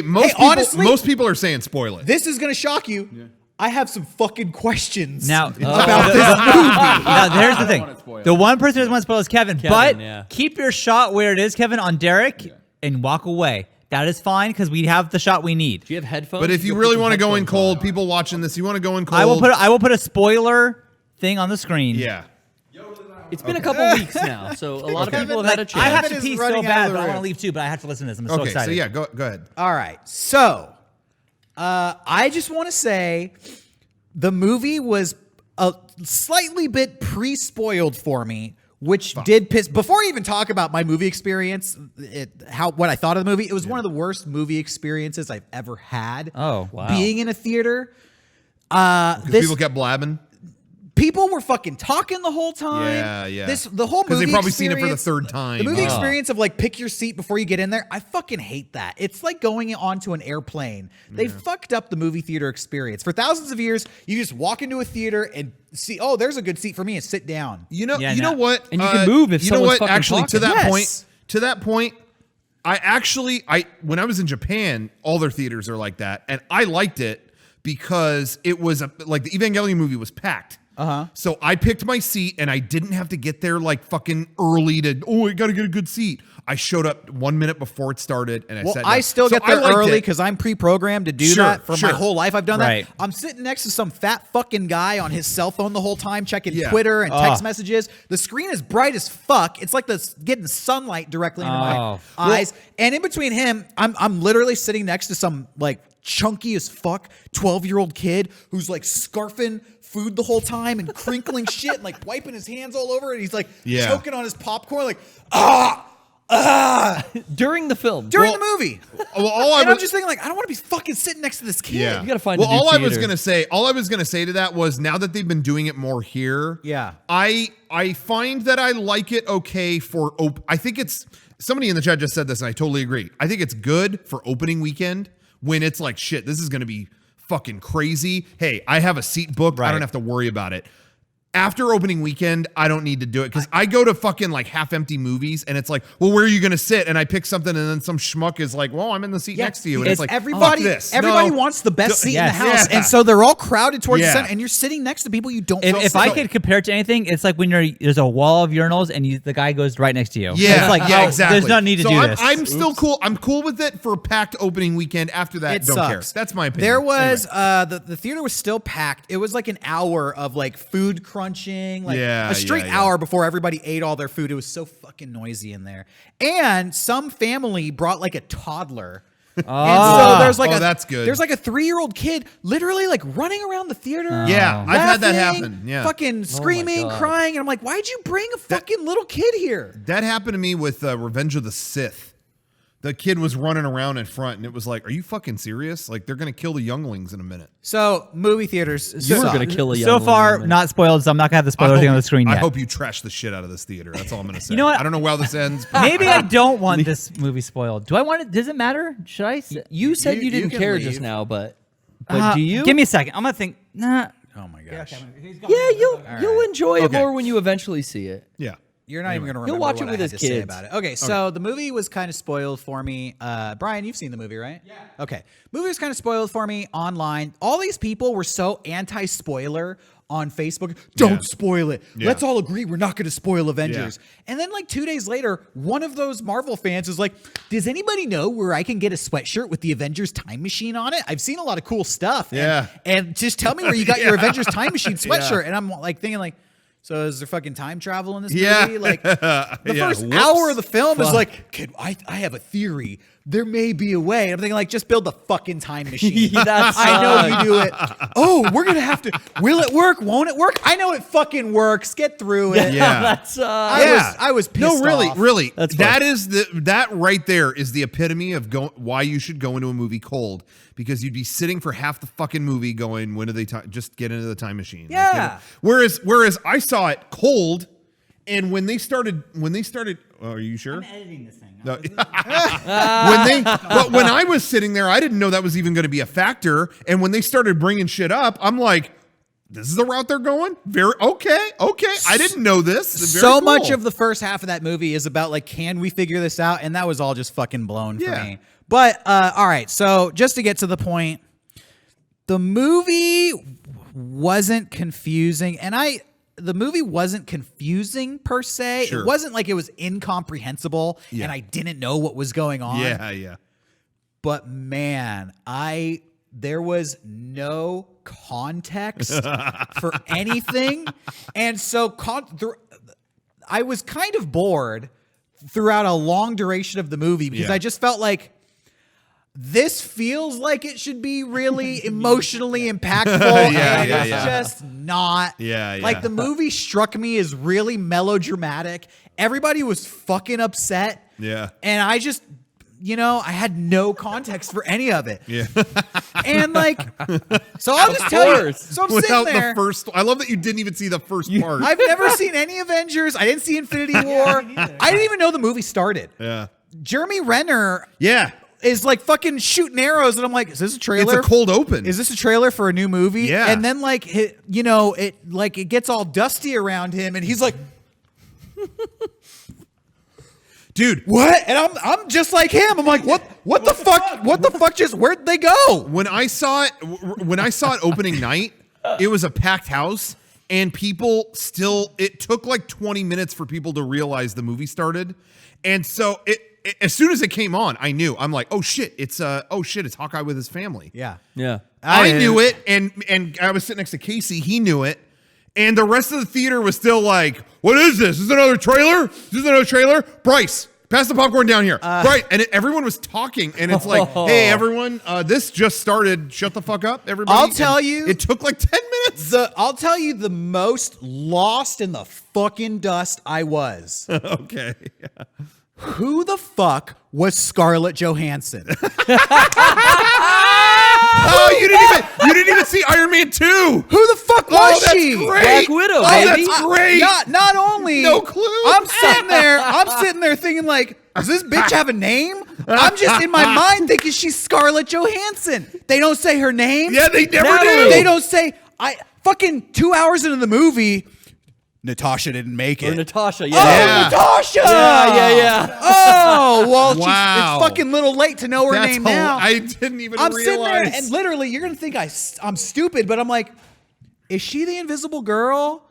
Most people are saying spoil it. this is gonna shock you. I have some fucking questions Now, about this movie. now, there's the thing. wanna spoil The one person who doesn't want to spoil is Kevin. But yeah. keep your shot where it is, Kevin, on Derrick, and walk away. That is fine because we have the shot we need. Do you have headphones? But if you Go really put some want to go in headphones on. cold, people watching this, you want to go in cold. I will put a spoiler thing on the screen. Yeah. It's been a couple weeks now, so a lot of people have had a chance. I have Kevin to is pee so running out bad, of the but I want to room. leave too. But I have to listen to this. I'm so Okay. excited. So yeah, go ahead. All right. So, I just want to say the movie was a slightly bit pre-spoiled for me, which did piss. Before I even talk about my movie experience, what I thought of the movie, it was one of the worst movie experiences I've ever had. Oh, wow. Being in a theater. People kept blabbing. People were fucking talking the whole time. Yeah. The whole movie because they've probably seen it for the experience- third time. The movie experience of like pick your seat before you get in there, I fucking hate that. It's like going onto an airplane. They fucked up the movie theater experience. For thousands of years, you just walk into a theater and see, oh, there's a good seat for me, and sit down. You know, Yeah, you know no. what? And you can move if you know someone's what? fucking Actually, to talking. that Yes. point, I when I was in Japan, all their theaters are like that, and I liked it because it was like the Evangelion movie was packed. So I picked my seat, and I didn't have to get there like fucking early I gotta get a good seat. I showed up 1 minute before it started, and Well, sat down. I still So get there I liked early it. because I'm pre-programmed to do Sure, that for sure. my whole life. I've done Right. that. I'm sitting next to some fat fucking guy on his cell phone the whole time, checking Yeah. Twitter and text messages. The screen is bright as fuck. It's like getting sunlight directly into my Oh. eyes. And in between him, I'm literally sitting next to some like chunky as fuck 12-year-old kid who's like scarfing food the whole time and crinkling shit and like wiping his hands all over it. He's like Yeah. choking on his popcorn, like During the film. during the movie. Well, all I And I'm was- just thinking, like, I don't want to be fucking sitting next to this kid. Yeah, You gotta find Well, a new all I was theater. gonna say to that was now that they've been doing it more here. Yeah. I find that I like it okay for. I think it's somebody in the chat just said this, and I totally agree. I think it's good for opening weekend when it's like shit. This is gonna be fucking crazy. Hey, I have a seat booked. I Right. don't have to worry about it. After opening weekend, I don't need to do it because I go to fucking like half empty movies and it's like, well, where are you going to sit? And I pick something and then some schmuck is like, well, I'm in the seat next to you. And it's like, everybody, fuck this. everybody No. wants the best seat in the Yes. house, Yeah. and so they're all crowded towards Yeah. the center, and you're sitting next to people you don't. If I could compare it to anything, it's like when there's a wall of urinals and the guy goes right next to you. Yeah, It's like, yeah, oh, exactly. There's no need to so do I'm, this. I'm still cool. I'm cool with it for a packed opening weekend. After that, it don't sucks. care. That's my opinion. There was Anyway. the theater was still packed. It was like an hour of like food crunching, like Yeah, a straight yeah. hour before everybody ate all their food. It was so fucking noisy in there, and some family brought like a toddler. And so there's like that's good. There's like a 3-year-old kid literally like running around the theater. Yeah, I've had that laughing, happen. Yeah. fucking screaming, God. crying, and I'm like, why'd you bring a fucking little kid here? That happened to me with Revenge of the Sith. The kid was running around in front, and it was like, "Are you fucking serious? Like they're gonna kill the younglings in a minute." So movie theaters. You were suck. going to kill a young so far, woman. not spoiled, so I'm not going to have the spoiler thing on the screen I yet. hope you trash the shit out of this theater. That's all I'm gonna say. You know what? I don't know how this ends. but- Maybe I don't want this movie spoiled. Do I want it? Does it matter? Should I? You said you You didn't can care leave. just now, but do you? Give me a second. I'm going to think. Nah. Oh my gosh. Yeah, you'll enjoy it Okay. more when you eventually see it. Yeah. You're not even going to He'll remember watch what it I with had his to say kids. about it. Okay, so the movie was kind of spoiled for me. Brian, you've seen the movie, right? Yeah. Okay. Movie was kind of spoiled for me online. All these people were so anti-spoiler on Facebook. Don't spoil it. Yeah. Let's all agree we're not going to spoil Avengers. And then like 2 days later, one of those Marvel fans is like, does anybody know where I can get a sweatshirt with the Avengers time machine on it? I've seen a lot of cool stuff. Yeah. And just tell me where you got your Yeah. Avengers time machine sweatshirt. Yeah. And I'm like thinking like, so is there fucking time travel in this Yeah. movie? Like the Yeah. first Whoops. hour of the film is like, kid, I have a theory. There may be a way. I'm thinking like, just build the fucking time machine. That's I know you do it. Oh, we're gonna have to. Will it work? Won't it work? I know it fucking works. Get through it. Yeah. That's I was pissed No, really, off. really. That's that fine. is that right there is the epitome of why you should go into a movie cold, because you'd be sitting for half the fucking movie going, when do they just get into the time machine? Like, Yeah. whereas I saw it cold, and when they started, oh, are you sure? editing this thing. No. But when I was sitting there, I didn't know that was even going to be a factor. And when they started bringing shit up, I'm like, this is the route they're going? Very okay. I didn't know this. Very So cool. much of the first half of that movie is about like, can we figure this out? And that was all just fucking blown for Yeah. me. But all right, so just to get to the point, the movie wasn't confusing, and the movie wasn't confusing per se. Sure. It wasn't like it was incomprehensible Yeah. and I didn't know what was going on. Yeah. But man, there was no context for anything. And so I was kind of bored throughout a long duration of the movie because Yeah. I just felt like this feels like it should be really emotionally impactful. Yeah, and yeah, it's yeah. just not. Yeah, yeah. Like the movie struck me as really melodramatic. Everybody was fucking upset. Yeah. And I just, I had no context for any of it. Yeah. And like, so I'll just tell you. course. So I'm Without sitting there. the first, I love that you didn't even see the first part. I've never seen any Avengers. I didn't see Infinity War. I didn't even know the movie started. Yeah. Jeremy Renner Yeah. is like fucking shooting arrows, and I'm like, is this a trailer? It's a cold open. Is this a trailer for a new movie? Yeah. And then like it gets all dusty around him, and he's like, Dude, what? And I'm just like him. I'm like, what the fuck? What the fuck? Just where'd they go? when I saw it opening night, it was a packed house and people still, it took like 20 minutes for people to realize the movie started. And so as soon as it came on, I knew. I'm like, oh shit, it's Hawkeye with his family. Yeah. Yeah. I knew it, and I was sitting next to Casey. He knew it, and the rest of the theater was still like, "What is this? Is this another trailer? Is this another trailer?" Bryce, pass the popcorn down here. Right, and everyone was talking, and it's like, "Hey, everyone, this just started. Shut the fuck up, everybody." I'll tell And you- it took like 10 minutes. I'll tell you the most lost in the fucking dust I was. Okay. Who the fuck was Scarlett Johansson? Oh, you didn't even see Iron Man 2. Who the fuck was that's she? great. Black Widow, Oh, baby. that's great. Not only No clue. I'm sitting there thinking like, does this bitch have a name? I'm just in my mind thinking she's Scarlett Johansson. They don't say her name. Yeah, they never Natalie. do. They don't say fucking 2 hours into the movie, Natasha didn't make Or it. Natasha. Oh, Yeah. Natasha! Yeah. Oh, well, Wow. it's fucking little late to know her That's name now. I didn't even I'm realize. sitting there, and literally, you're gonna think I'm stupid, but I'm like, is she the Invisible Girl?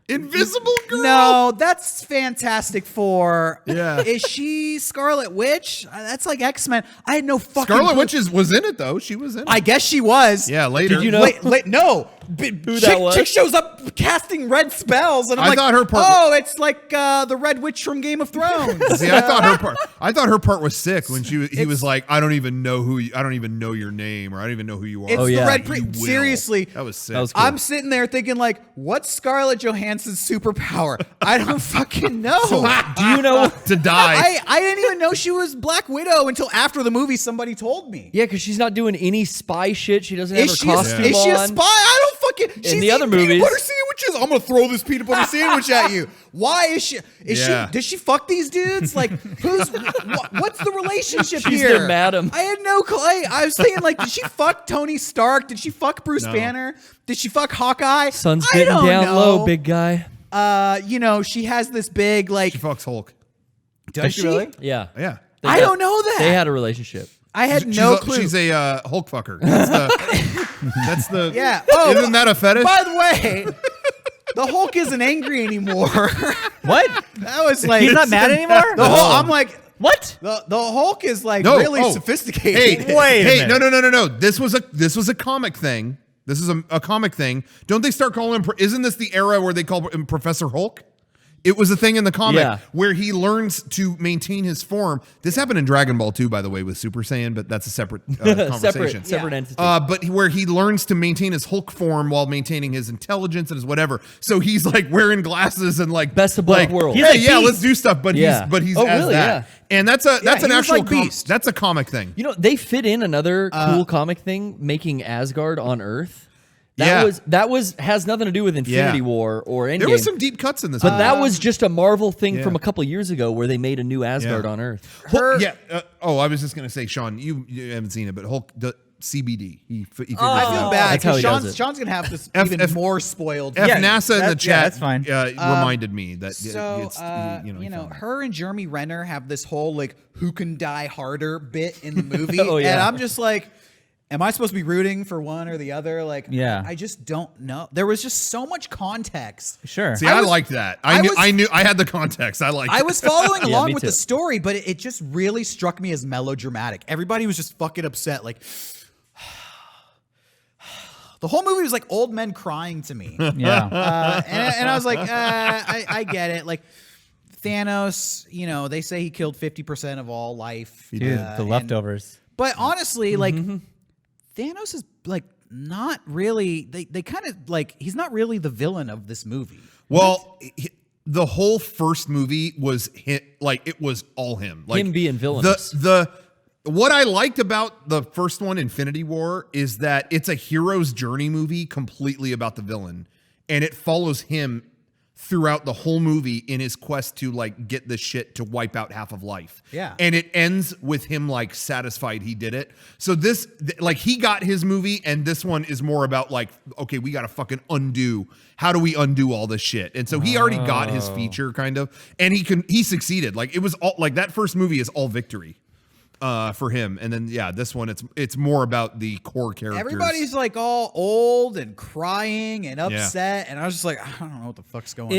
Invisible Girl. No, that's Fantastic Four. Yeah. Is she Scarlet Witch? That's like X-Men. I had no fucking Scarlet clue. Witch was in it though. She was in it. I guess she was. Yeah, later. Did you know? No. Who that was? Chick shows up casting red spells, and I'm I like, thought her part- oh, it's like the Red Witch from Game of Thrones. See, I thought her part was sick when he was like, I don't even know your name, or I don't even know who you are. It's Oh, yeah. the Red You Pri- will. Seriously, That was sick. That was cool. I'm sitting there thinking like, what's Scarlett Johansson's superpower? I don't fucking know. Do you know? to die. I didn't even know she was Black Widow until after the movie somebody told me. Yeah, because she's not doing any spy shit. She doesn't have Is her she, costume is she a on. spy? I don't fucking. She's the other eating peanut movies- butter sandwiches. I'm gonna throw this peanut butter sandwich at you. Why is she? Yeah. Does she fuck these dudes? Like, what's the relationship She's here? their madam. I had no clue. I was thinking like, did she fuck Tony Stark? Did she fuck Bruce No. Banner? Did she fuck Hawkeye? Sun's I getting don't down know. low, big guy. She has this big like. She fucks Hulk. Does she really? Yeah. Yeah. They I got- don't know that. They had a relationship. I had She's no a, clue. She's a Hulk fucker. That's the. Yeah. Oh, Isn't that a fetish? By the way, the Hulk isn't angry anymore. What? That was like He's not mad anymore? I'm like, What? the Hulk is like No, really oh. sophisticated. Hey, Wait a hey, minute. no. This was a comic thing. This is a comic thing. Don't they start calling him? Isn't this the era where they call him Professor Hulk? It was a thing in the comic Yeah. where he learns to maintain his form. This happened in Dragon Ball too, by the way, with Super Saiyan, but that's a separate conversation. Separate entity. But where he learns to maintain his Hulk form while maintaining his intelligence and his whatever. So he's like wearing glasses and like Best of both worlds. Hey, He's like yeah, Beast. let's do stuff. But Yeah. he's Oh, as really? that. Yeah. And that's an he was actual like Beast. that's a comic thing. You know, they fit in another cool comic thing, making Asgard on Earth. Yeah. That has nothing to do with Infinity Yeah. War or Endgame. There was some deep cuts in this. but movie. that was just a Marvel thing yeah. from a couple years ago where they made a new Asgard Yeah. on Earth. Hulk, I was just gonna say, Sean, you haven't seen it, but Hulk CBD. He figured I it feel out. bad That's how because he does it. Sean's gonna have this F- even F- more spoiled. F Yeah, NASA in the that's- yeah, chat that's fine. reminded me that So it's, he found it. her and Jeremy Renner have this whole like who can die harder bit in the movie, Oh, yeah. and I'm just like, am I supposed to be rooting for one or the other? Like, Yeah. I just don't know. There was just so much context. Sure. See, I I was- liked that. I was- I knew I had the context. I liked. I was following Yeah, along me with too. the story, but it just really struck me as melodramatic. Everybody was just fucking upset. Like, the whole movie was like old men crying to me. Yeah. And I was like, I get it. Like, Thanos, they say he killed 50% of all life. Dude, the and- leftovers. But honestly, like Thanos is like not really. They kind of like he's not really the villain of this movie. Well, the whole first movie was it was all him. Like Him being villainous. What I liked about the first one, Infinity War, is that it's a hero's journey movie completely about the villain, and it follows him throughout the whole movie in his quest to like get this shit to wipe out half of life. Yeah. And it ends with him like satisfied he did it. So this like he got his movie, and this one is more about like, okay, we got to fucking undo. How do we undo all this shit? And so he already got his feature kind of, and he succeeded. Like it was all like that first movie is all victory for him. And then this one it's more about the core characters. Everybody's like all old and crying and upset, and I was just like, I don't know what the fuck's going on.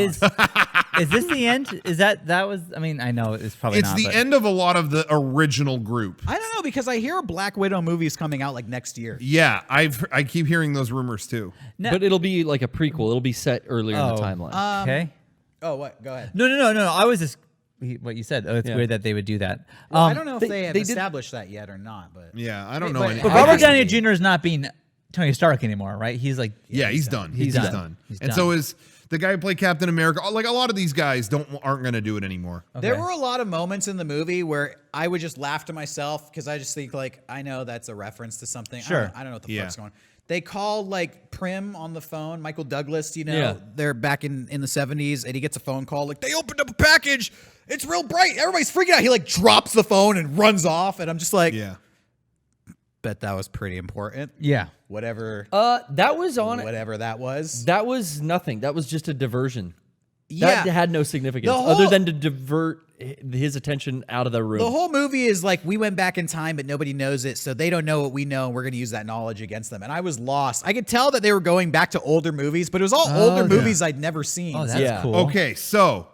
Is this the end? Is that was? I mean, I know it's probably It's not. the end of a lot of the original group. I don't know, because I hear a Black Widow movie is coming out like next year. Yeah, I keep hearing those rumors too. No. But it'll be like a prequel. It'll be set earlier in the timeline. Okay. Oh, what? Go ahead. No. I was just what you said. Oh, it's weird that they would do that. Well, I don't know if they have they did- established that yet or not, but Yeah, I don't know. But- any- But I Robert think- Downey Jr. is not being Tony Stark anymore, right? He's like, yeah, he's done. He's done. He's And done. so is the guy who played Captain America. Like a lot of these guys aren't going to do it anymore. there were a lot of moments in the movie where I would just laugh to myself because I just think like, I know that's a reference to something. Sure. I don't know what the Yeah. fuck's going on. They called like Prim on the phone, Michael Douglas, Yeah. they're back in the 70s, and he gets a phone call like, they opened up a package. It's real bright. Everybody's freaking out. He like drops the phone and runs off. And I'm just like, Yeah. bet that was pretty important. yeah. Whatever that was on. whatever that was. That was nothing. That was just a diversion. Yeah. That had no significance The whole- other than to divert his attention out of the room. The whole movie is like, we went back in time, but nobody knows it, so they don't know what we know, and we're going to use that knowledge against them. And I was lost. I could tell that they were going back to older movies, but it was all older movies I'd never seen. Oh, that's Yeah. cool. Okay, so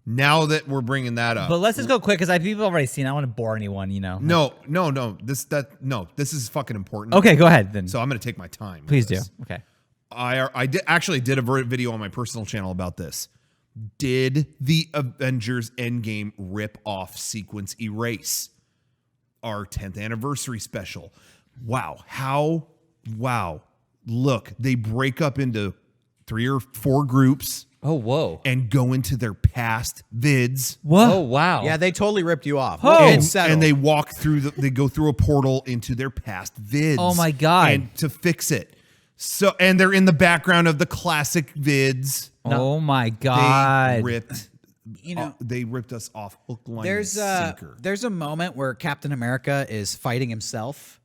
now that we're bringing that up, But let's just go quick because people have already seen. I don't want to bore anyone. no, this is fucking important. Okay, go ahead then. So I'm going to take my time. with Please do. this. Okay. I did a video on my personal channel about this. Did the Avengers Endgame rip off Sequence Erase, our 10th anniversary special? Wow. Look, they break up into 3 or 4 groups oh, whoa. and go into their past vids. What? Oh, wow. Yeah, they totally ripped you off. Oh. And they walk through they go through a portal into their past vids. Oh my God. And to fix it. So, and they're in the background of the classic vids. Oh my God. They ripped they ripped us off hook, line, There's and sinker. there's a moment where Captain America is fighting himself,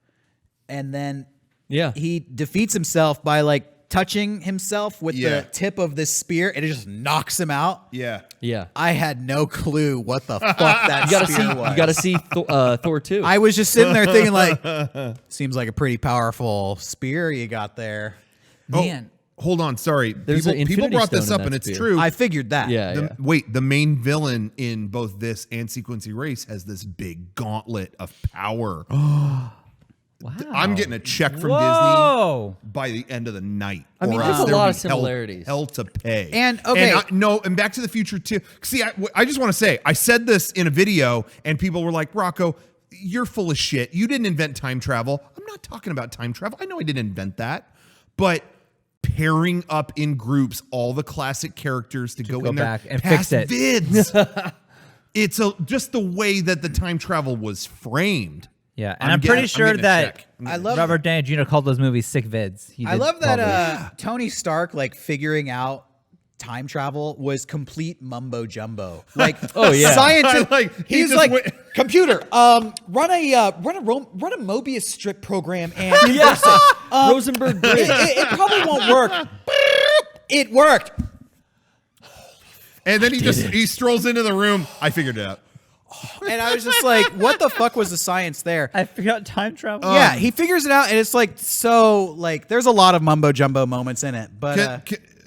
and then Yeah. he defeats himself by like touching himself with Yeah. the tip of this spear, and it just knocks him out. Yeah. Yeah. I had no clue what the fuck that spear was. You got to see Thor 2. I was just sitting there thinking like, seems like a pretty powerful spear you got there. Man. Hold on, sorry. There's People an Infinity brought this Stone up, in and that it's spear. true. I figured that. yeah. Wait, the main villain in both this and Sequence Erase has this big gauntlet of power. Wow. I'm getting a check from Disney Whoa. by the end of the night. I mean, or there's else a there lot will of be hell- similarities. Hell to pay. And, okay. and Back to the Future too. See, I just want to say, I said this in a video, and people were like, "Rocco, you're full of shit. You didn't invent time travel." I'm not talking about time travel. I know I didn't invent that, but pairing up in groups all the classic characters to go in there back and past fix it. vids. It's just the way that the time travel was framed. Yeah, and I'm pretty sure getting a that check. I love Robert Downey Jr. called those movies sick vids. He I did love that probably. Tony Stark like figuring out time travel was complete mumbo jumbo. Like, Oh, yeah. scientist. He He's just like, went- computer, run a Mobius strip program and inverse it. Rosenberg Bridge. It probably won't work. It worked. And then he strolls into the room. I figured it out. And I was just like, what the fuck was the science there? I forgot time travel. Yeah, he figures it out, and it's like, so, like, there's a lot of mumbo jumbo moments in it. But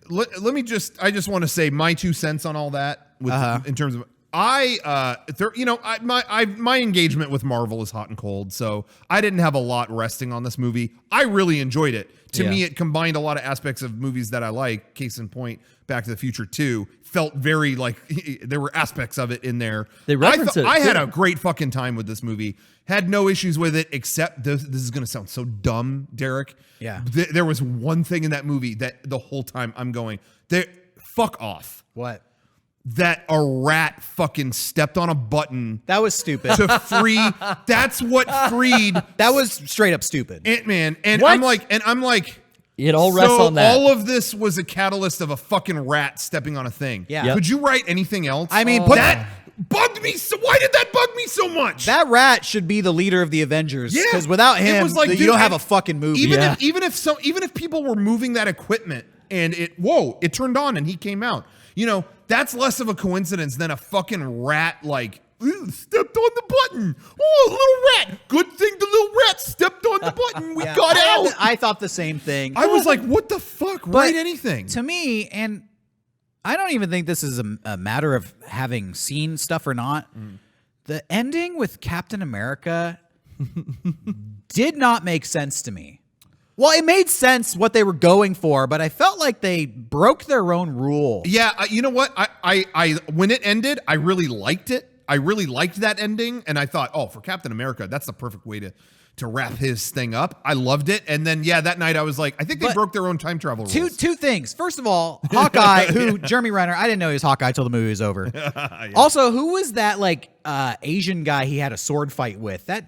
Let me I just want to say my 2 cents on all that in terms of my engagement with Marvel is hot and cold, so I didn't have a lot resting on this movie. I really enjoyed it. To me, it combined a lot of aspects of movies that I like. Case in point, Back to the Future 2 felt very like there were aspects of it in there. They reference it. I had a great fucking time with this movie. Had no issues with it, except this is going to sound so dumb, Derrick. Yeah. There was one thing in that movie that the whole time I'm going, fuck off. What? That a rat fucking stepped on a button That was stupid. to free. That's what freed That was straight up stupid. Ant-Man. And What? I'm like, It all rests so on that. all of this was a catalyst of a fucking rat stepping on a thing. Yeah. Yep. Could you write anything else? I mean, that bugged me. So why did that bug me so much? That rat should be the leader of the Avengers. Yeah. Because without It him, was like, you dude, don't have and a fucking movie. even if people were moving that equipment and it turned on and he came out. That's less of a coincidence than a fucking rat like stepped on the button. Oh, a little rat. Good thing the little rat stepped on the button. We got out. I thought the same thing. I was like, what the fuck? Write anything. To me, and I don't even think this is a matter of having seen stuff or not. The ending with Captain America did not make sense to me. Well, it made sense what they were going for, but I felt like they broke their own rule. Yeah, you know what? I when it ended, I really liked it. I really liked that ending, and I thought, oh, for Captain America, that's the perfect way to wrap his thing up. I loved it, and then that night I was like, I think they broke their own time travel rules. Two things. First of all, Hawkeye, who Jeremy Renner, I didn't know he was Hawkeye till the movie was over. Also, who was that Asian guy he had a sword fight with? That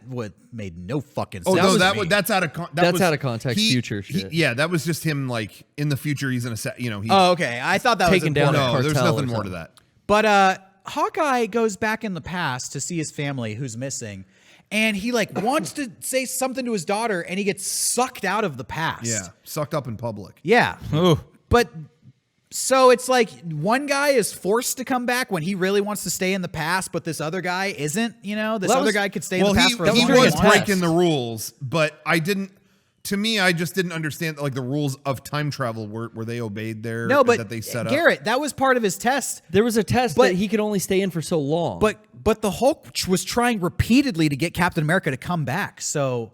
made no fucking sense. Oh no, to me. that's out of That's out of context. Future shit. Yeah, that was just him like in the future. He's in a Oh, okay. I thought that Taken was down important. a no, there's cartel nothing or more to something. that. But Hawkeye goes back in the past to see his family who's missing, and he wants to say something to his daughter, and he gets sucked out of the past. Yeah, sucked up in public. Yeah. But so it's like one guy is forced to come back when he really wants to stay in the past, but this other guy isn't. This other guy could stay in the past for as he long as he was wants. breaking the rules, but I didn't. To me, I just didn't understand the rules of time travel were they obeyed there. No, but that they set up. Garrett, that was part of his test. There was a test But- that he could only stay in for so long. But the Hulk was trying repeatedly to get Captain America to come back. So,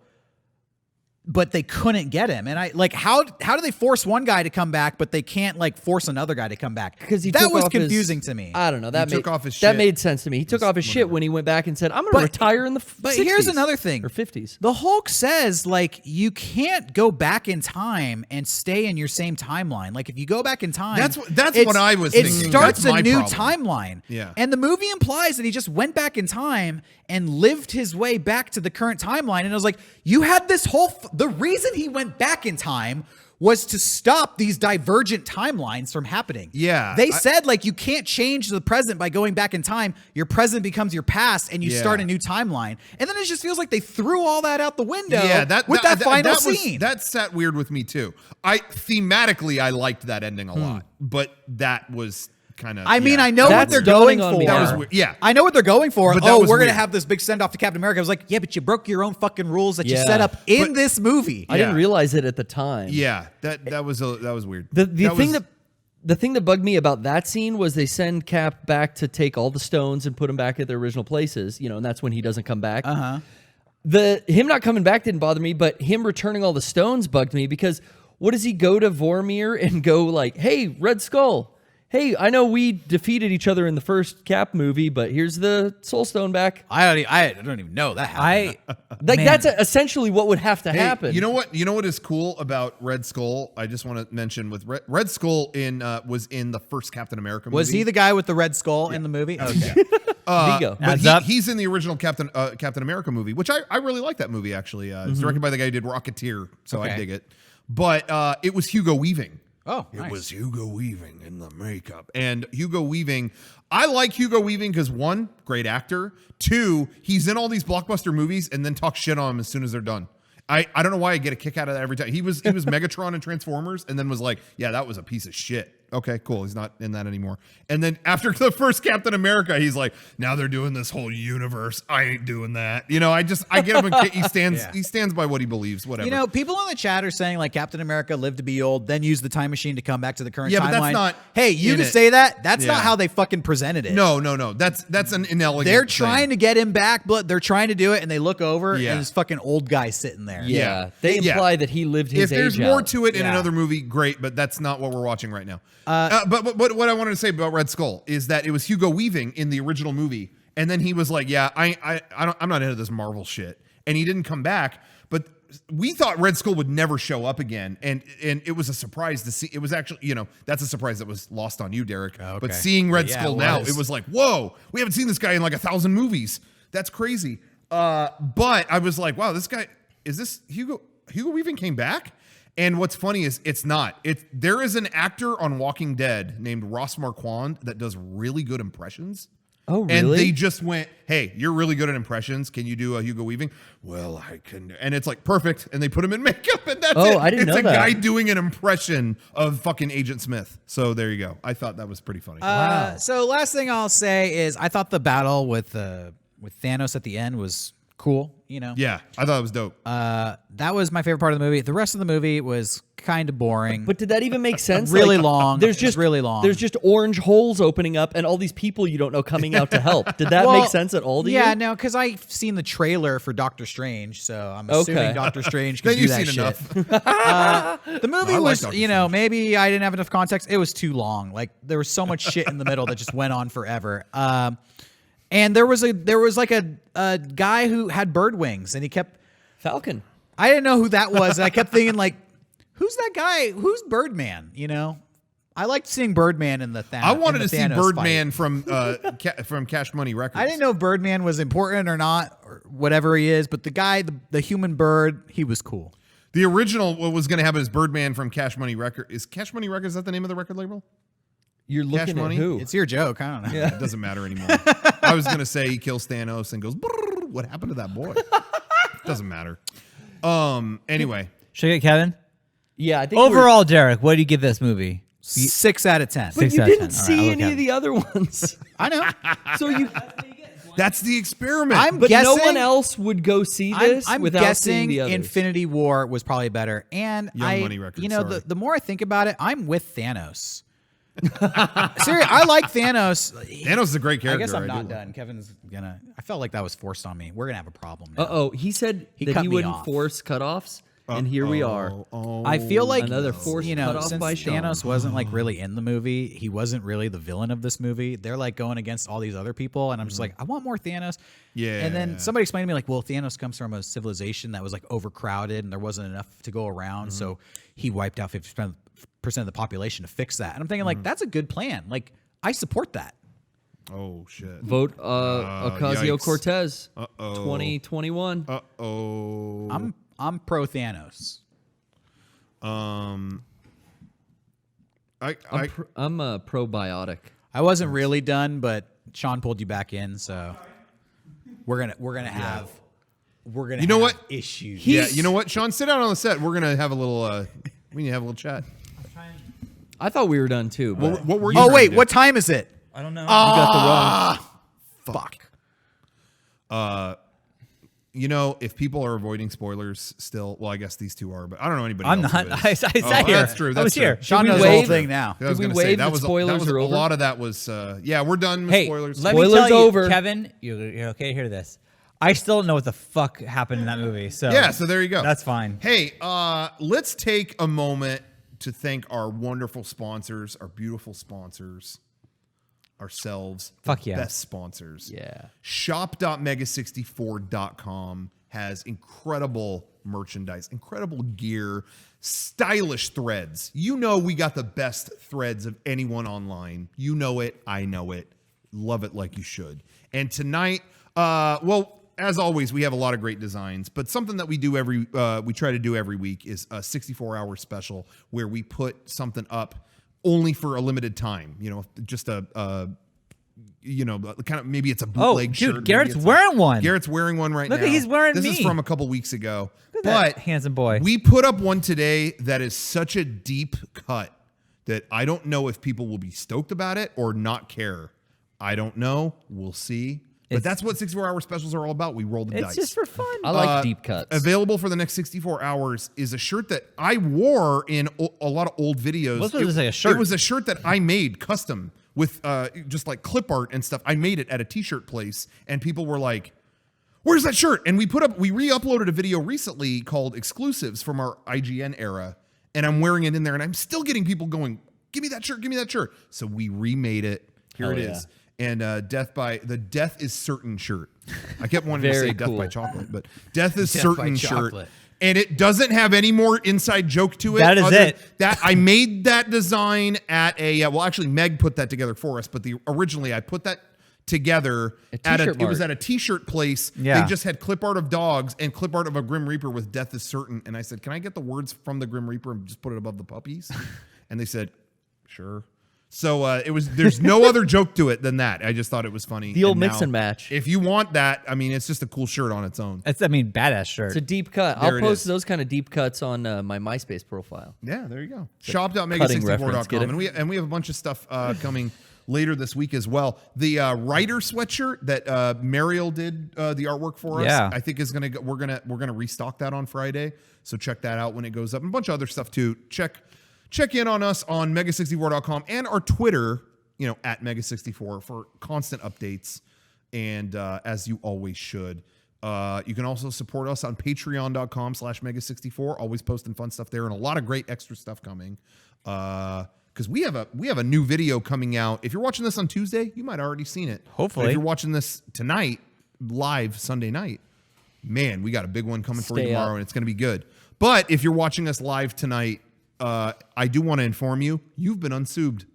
but they couldn't get him. And how do they force one guy to come back, but they can't force another guy to come back? because that was confusing to me. I don't know. That took off his That shit. made sense to me. He took off his shit when he went back and said, "I'm going to But- retire in the But 60s here's another thing. or 50s." The Hulk says you can't go back in time and stay in your same timeline. If you go back in time, That's what I was It thinking. starts That's a my new problem. timeline. Yeah. And the movie implies that he just went back in time and lived his way back to the current timeline. And I was like, you had this whole the reason he went back in time was to stop these divergent timelines from happening. Yeah, They said you can't change the present by going back in time. Your present becomes your past and you start a new timeline. And then it just feels like they threw all that out the window with that final scene. That sat weird with me too. Thematically I liked that ending a lot, but that was kind of. I mean, I know what That's they're going dawning on for. me That was now. weird. Yeah. I know what they're going for. But that Oh, was we're going to weird. have this big send off to Captain America. I was like, yeah, but you broke your own fucking rules that you Yeah. set up in But- this movie. I didn't realize it at the time. Yeah, that was weird. The thing that bugged me about that scene was they send Cap back to take all the stones and put them back at their original places, and that's when he doesn't come back. Him not coming back didn't bother me, but him returning all the stones bugged me because what does he go to Vormir and go "Hey, Red Skull, hey, I know we defeated each other in the first Cap movie, but here's the Soul Stone back." I don't even know that happened. That's essentially what would have to Hey, happen. you know what is cool about Red Skull? I just want to mention with Red Skull was in the first Captain America movie. Was he the guy with the red skull in the movie? Okay. Vigo. But he's in the original Captain America movie, which I really like that movie actually. It's directed by the guy who did Rocketeer, so I dig it. But it was Hugo Weaving. Oh, It nice. was Hugo Weaving in the makeup. And Hugo Weaving, I like Hugo Weaving because one, great actor. Two, he's in all these blockbuster movies and then talk shit on them as soon as they're done. I don't know why I get a kick out of that every time. He was Megatron in Transformers and then was like, yeah, that was a piece of shit. Okay, cool. He's not in that anymore. And then after the first Captain America, he's like, now they're doing this whole universe. I ain't doing that. I get him. He stands by what he believes. Whatever. People in the chat are saying like Captain America lived to be old, then use the time machine to come back to the current timeline. But that's not. Hey, you can say that. That's not how they fucking presented it. No. That's an inelegant. They're trying to get him back, but they're trying to do it, and they look over, and this fucking old guy sitting there. Yeah. They imply that he lived his age. If there's more out. to it in another movie, great. But that's not what we're watching right now. But what I wanted to say about Red Skull is that it was Hugo Weaving in the original movie, and then he was like, "Yeah, I'm not into this Marvel shit," and he didn't come back. But we thought Red Skull would never show up again, and it was a surprise to see. It was actually, that's a surprise that was lost on you, Derrick. Okay. But seeing Red Skull now, it was like, whoa, we haven't seen this guy in like 1,000 movies. That's crazy. But I was like, wow, this guy, is this Hugo Weaving came back? And what's funny is it's not. There is an actor on Walking Dead named Ross Marquand that does really good impressions. Oh, really? And they just went, hey, you're really good at impressions. Can you do a Hugo Weaving? Well, I can. And it's like, perfect. And they put him in makeup, and that's it. Oh, I didn't know that. It's a guy doing an impression of fucking Agent Smith. So there you go. I thought that was pretty funny. Wow. So last thing I'll say is I thought the battle with Thanos at the end was cool. Yeah, I thought it was dope. That was my favorite part of the movie. The rest of the movie was kind of boring. But did that even make sense? Really long. There's just really long. There's just orange holes opening up, and all these people you don't know coming out to help. Did that make sense at all to you? Yeah, no, because I've seen the trailer for Doctor Strange, so I'm assuming Doctor Strange can Then do you've that seen shit. enough. The movie I like was, Doctor Strange. maybe I didn't have enough context. It was too long. Like there was so much shit in the middle that just went on forever. And there was like a guy who had bird wings, and he kept. Falcon. I didn't know who that was, and I kept thinking like, who's that guy? Who's Birdman? I liked seeing Birdman in the Thanos. I wanted to see Thanos Birdman fight. from Cash Money Records. I didn't know if Birdman was important or not, or whatever he is, but the guy, the human bird, he was cool. The original, what was going to happen is Birdman from Cash Money Records. Is Cash Money Records, is that the name of the record label? You're looking Money? at who? It's your joke. I don't know. It doesn't matter anymore. I was going to say he kills Thanos and goes, "Brrr, what happened to that boy? Doesn't matter. Anyway. Should I get Kevin? Yeah, I think Overall, Derek, what do you give this movie? 6 out of 10. But you 6 out of didn't 10. All right, see I'll any look of the other ones. I know. So you. That's the experiment. But no guessing- one else would go see this I'm without seeing guessing the others. Infinity War was probably better. And Young Money Records, sorry. the more I think about it, I'm with Thanos. Seriously, I like Thanos. Thanos is a great character. I guess I'm do not like done. Kevin's gonna. I felt like that was forced on me. We're gonna have a problem now. Uh-oh. He said that cut he me wouldn't off. force cutoffs, and here we are. I feel like Another forced cutoff since by Sean. Thanos wasn't like really in the movie, he wasn't really the villain of this movie. They're like going against all these other people, and I'm just like, I want more Thanos. Yeah. And then somebody explained to me like, well, Thanos comes from a civilization that was like overcrowded, and there wasn't enough to go around, so he wiped out 50% of the population to fix that. And I'm thinking like, that's a good plan. Like, I support that. Oh, shit. Vote Ocasio-Cortez. 2021. Uh-oh. I'm pro Thanos. I'm probiotic. I wasn't really done, but Sean pulled you back in, so we're gonna have You know what? issues. Yeah, you know what? Sean, sit down on the set. We're going to have a little we need to have a little chat. I thought we were done too. But What were you Oh trying wait, to do? what time is it? I don't know. you got the wrong. Fuck. If people are avoiding spoilers still, well, I guess these two are, but I don't know anybody I'm else not. who is. I sat here. That's true. I was here. Sean we knows the whole waive- thing now. I was Did we gonna say, waive that that was spoilers are a over? lot of that was yeah, we're done with Hey, spoilers. let me Spoilers tell you, over. Kevin, you're okay to hear this. I still don't know what the fuck happened in that movie. So Yeah, so there you go. That's fine. Hey, let's take a moment to thank our wonderful sponsors, our beautiful sponsors, ourselves. Fuck the yeah. Best sponsors. Yeah. Shop.mega64.com has incredible merchandise, incredible gear, stylish threads. You know we got the best threads of anyone online. You know it. I know it. Love it like you should. And tonight, as always, we have a lot of great designs, but something that we do we try to do every week is a 64-hour special where we put something up only for a limited time. Just kind of maybe it's a bootleg dude, shirt. maybe Garrett's it's wearing one. Garrett's wearing one right now. Look at he's wearing This is me. from a couple weeks ago. Look at that But handsome boy. we put up one today that is such a deep cut that I don't know if people will be stoked about it or not care. I don't know. We'll see. But that's what 64-hour specials are all about. We roll the dice. It's just for fun. I like deep cuts. Available for the next 64 hours is a shirt that I wore in a lot of old videos. What's supposed to say a shirt? It was a shirt that I made custom with just like clip art and stuff. I made it at a t-shirt place, and people were like, "Where's that shirt?" And we re-uploaded a video recently called Exclusives from our IGN era, and I'm wearing it in there, and I'm still getting people going, "Give me that shirt, give me that shirt." So we remade it. Here it is. And Death is Certain shirt. I kept wanting to say Death by Chocolate, but Death is Certain shirt. And it doesn't have any more inside joke to it. That is it. That I made that design at a well, actually Meg put that together for us, but originally I put that together it was at a t-shirt place. Yeah. They just had clip art of dogs and clip art of a Grim Reaper with Death is Certain. And I said, "Can I get the words from the Grim Reaper and just put it above the puppies?" And they said, "Sure." So there's no other joke to it than that. I just thought it was funny. The old mix and match. If you want that, I mean, it's just a cool shirt on its own. Badass shirt. It's a deep cut. There I'll it post is. those kind of deep cuts on my MySpace profile. Yeah, there you go. cutting reference, get Shop.mega64.com. it? And we have a bunch of stuff coming later this week as well. The writer sweatshirt that Mariel did the artwork for us, Yeah. I think is gonna go, we're gonna restock that on Friday. So check that out when it goes up. And a bunch of other stuff too. Check in on us on Mega64.com and our Twitter, at Mega64 for constant updates. And as you always should. You can also support us on patreon.com/Mega64. Always posting fun stuff there and a lot of great extra stuff coming. Because we have a new video coming out. If you're watching this on Tuesday, you might have already seen it. Hopefully. But if you're watching this tonight, live Sunday night, man, we got a big one coming for you Stay tomorrow, up. and it's going to be good. But if you're watching us live tonight, I do want to inform you, you've been unsubbed.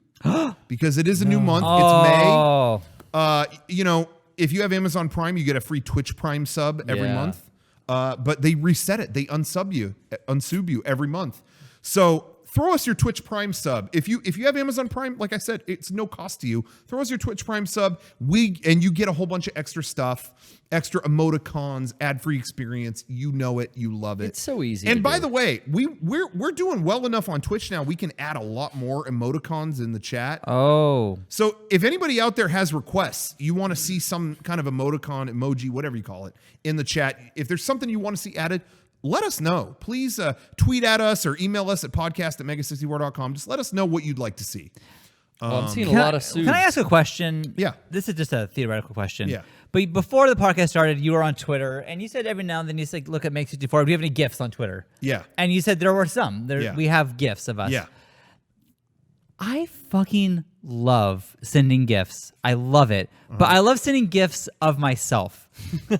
Because it is a new month. Oh. It's May. If you have Amazon Prime, you get a free Twitch Prime sub every Yeah. month. But they reset it. They unsub you every month. So throw us your Twitch Prime sub. If you have Amazon Prime, like I said, it's no cost to you. Throw us your Twitch Prime sub. And you get a whole bunch of extra stuff, extra emoticons, ad-free experience. You know it. You love it. It's so easy. And to by do. the way, we're doing well enough on Twitch now. We can add a lot more emoticons in the chat. Oh. So if anybody out there has requests, you want to see some kind of emoticon, emoji, whatever you call it, in the chat, if there's something you want to see added, let us know. Please tweet at us or email us at podcast@mega64.com. Just let us know what you'd like to see. I'm seeing a lot of suits. Can I ask a question? Yeah. This is just a theoretical question. Yeah. But before the podcast started, you were on Twitter, and you said every now and then you say, look at Mega64. Do you have any GIFs on Twitter? Yeah. And you said there were some. Yeah. We have GIFs of us. Yeah. I fucking love sending GIFs. I love it. But I love sending GIFs of myself.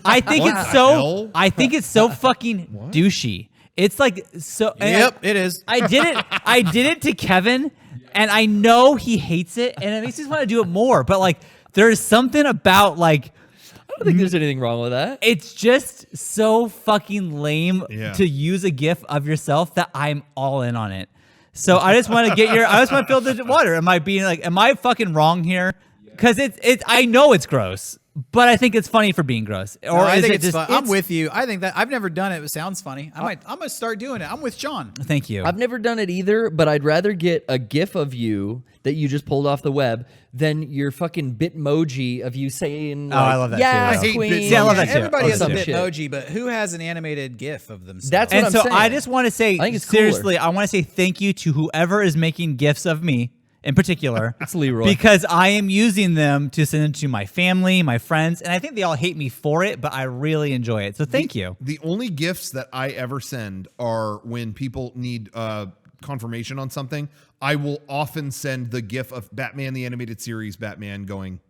I think What it's the so hell? I think it's so fucking douchey. It's like so Yep, it is. I did it to Kevin, and I know he hates it, and it makes me want to do it more. But like, there's something about like, I don't think there's anything wrong with that. it's just so fucking lame Yeah. to use a GIF of yourself that I'm all in on it. So I just want to I just want to feel the water. Am I fucking wrong here? Because it's I know it's gross, but I think it's funny for being gross. Or I is think it it's just? fun. I'm with you. I think that I've never done it. It sounds funny. I'm gonna start doing it. I'm with John. Thank you. I've never done it either, but I'd rather get a GIF of you that you just pulled off the web than your fucking Bitmoji of you saying, like, I love that too. yes, I hate queen. Bitmoji. See, I love that too. Everybody has a Some shit. Bitmoji, but who has an animated GIF of themselves? That's what And I'm so saying. I just want to say, I think it's seriously, cooler. I want to say thank you to whoever is making GIFs of me in particular. It's Leroy. Because I am using them to send them to my family, my friends, and I think they all hate me for it, but I really enjoy it. So thank you. The only gifts that I ever send are when people need confirmation on something. I will often send the gif of Batman the Animated Series, Batman going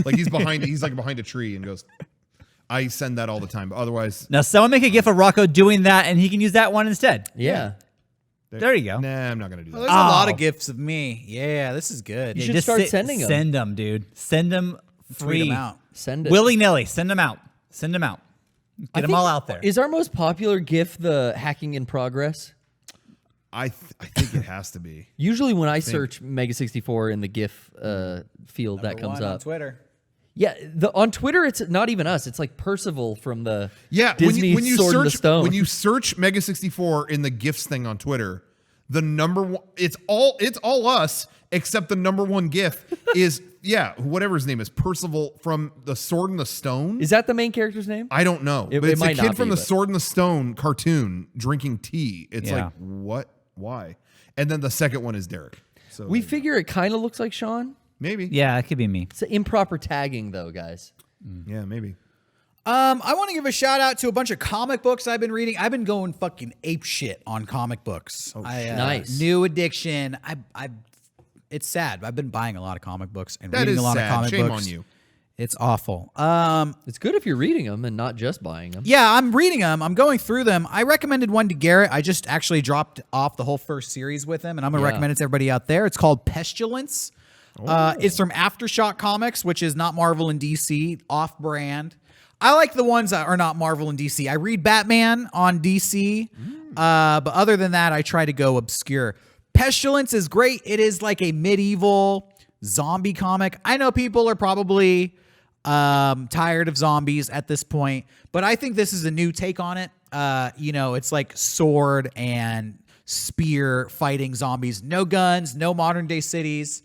like he's behind a tree and goes. I send that all the time, but otherwise, Now, someone make a GIF of Rocco doing that, and he can use that one instead. Yeah. There you go. nah, I'm not gonna do Oh, that. there's a lot Oh. of GIFs of me. Yeah, this is good. You Yeah, should just start sending 'em. Send them, dude. Send them free. Tweet 'em out. Send it. Willy nilly. Send them out. Send them out. I Get them think- all out there. Is our most popular GIF the hacking in progress? I think it has to be. Usually when I search Mega64 in the GIF field, that Number comes one on up. Twitter. Yeah, on Twitter, it's not even us. It's like Percival from the Yeah, Disney when you Sword in the search Stone. when you search Mega64 in the gifts thing on Twitter, the number one. It's all us except the number one GIF is whatever his name is, Percival from the Sword and the Stone. Is that the main character's name? I don't know. It But it's might a kid not from be, the but- Sword and the Stone cartoon drinking tea. It's Yeah. like, what? Why? And then the second one is Derrick. So We figure it kind of looks like Sean. maybe. Yeah, it could be me. It's improper tagging, though, guys. Yeah, maybe. I want to give a shout out to a bunch of comic books I've been reading. I've been going fucking ape shit on comic books. Nice. New addiction. It's sad. I've been buying a lot of comic books and That reading is a lot sad. of comic Shame books. on you. It's awful. It's good if you're reading them and not just buying them. Yeah, I'm reading them. I'm going through them. I recommended one to Garrett. I just actually dropped off the whole first series with him, and I'm going to Yeah. recommend it to everybody out there. It's called Pestilence. It's from Aftershock Comics, which is not Marvel and DC, off-brand. I like the ones that are not Marvel and DC. I read Batman on DC, but other than that, I try to go obscure. Pestilence is great. It is like a medieval zombie comic. I know people are probably tired of zombies at this point, but I think this is a new take on it. It's like sword and spear fighting zombies. No guns, no modern day cities.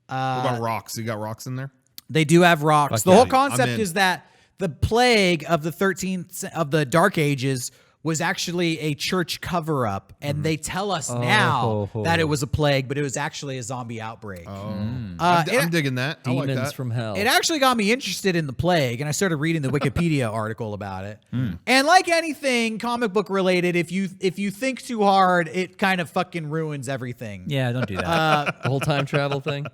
What about rocks? You got rocks in there? They do have rocks. The yeah, whole I'm concept in. is that the plague of the 13th of the Dark Ages was actually a church cover-up, and they tell us now that it was a plague, but it was actually a zombie outbreak. I'm it, digging that. I like Demons that. from hell. it actually got me interested in the plague, and I started reading the Wikipedia article about it. And like anything comic book related, if you think too hard, it kind of fucking ruins everything. Yeah, don't do that. The whole time travel thing.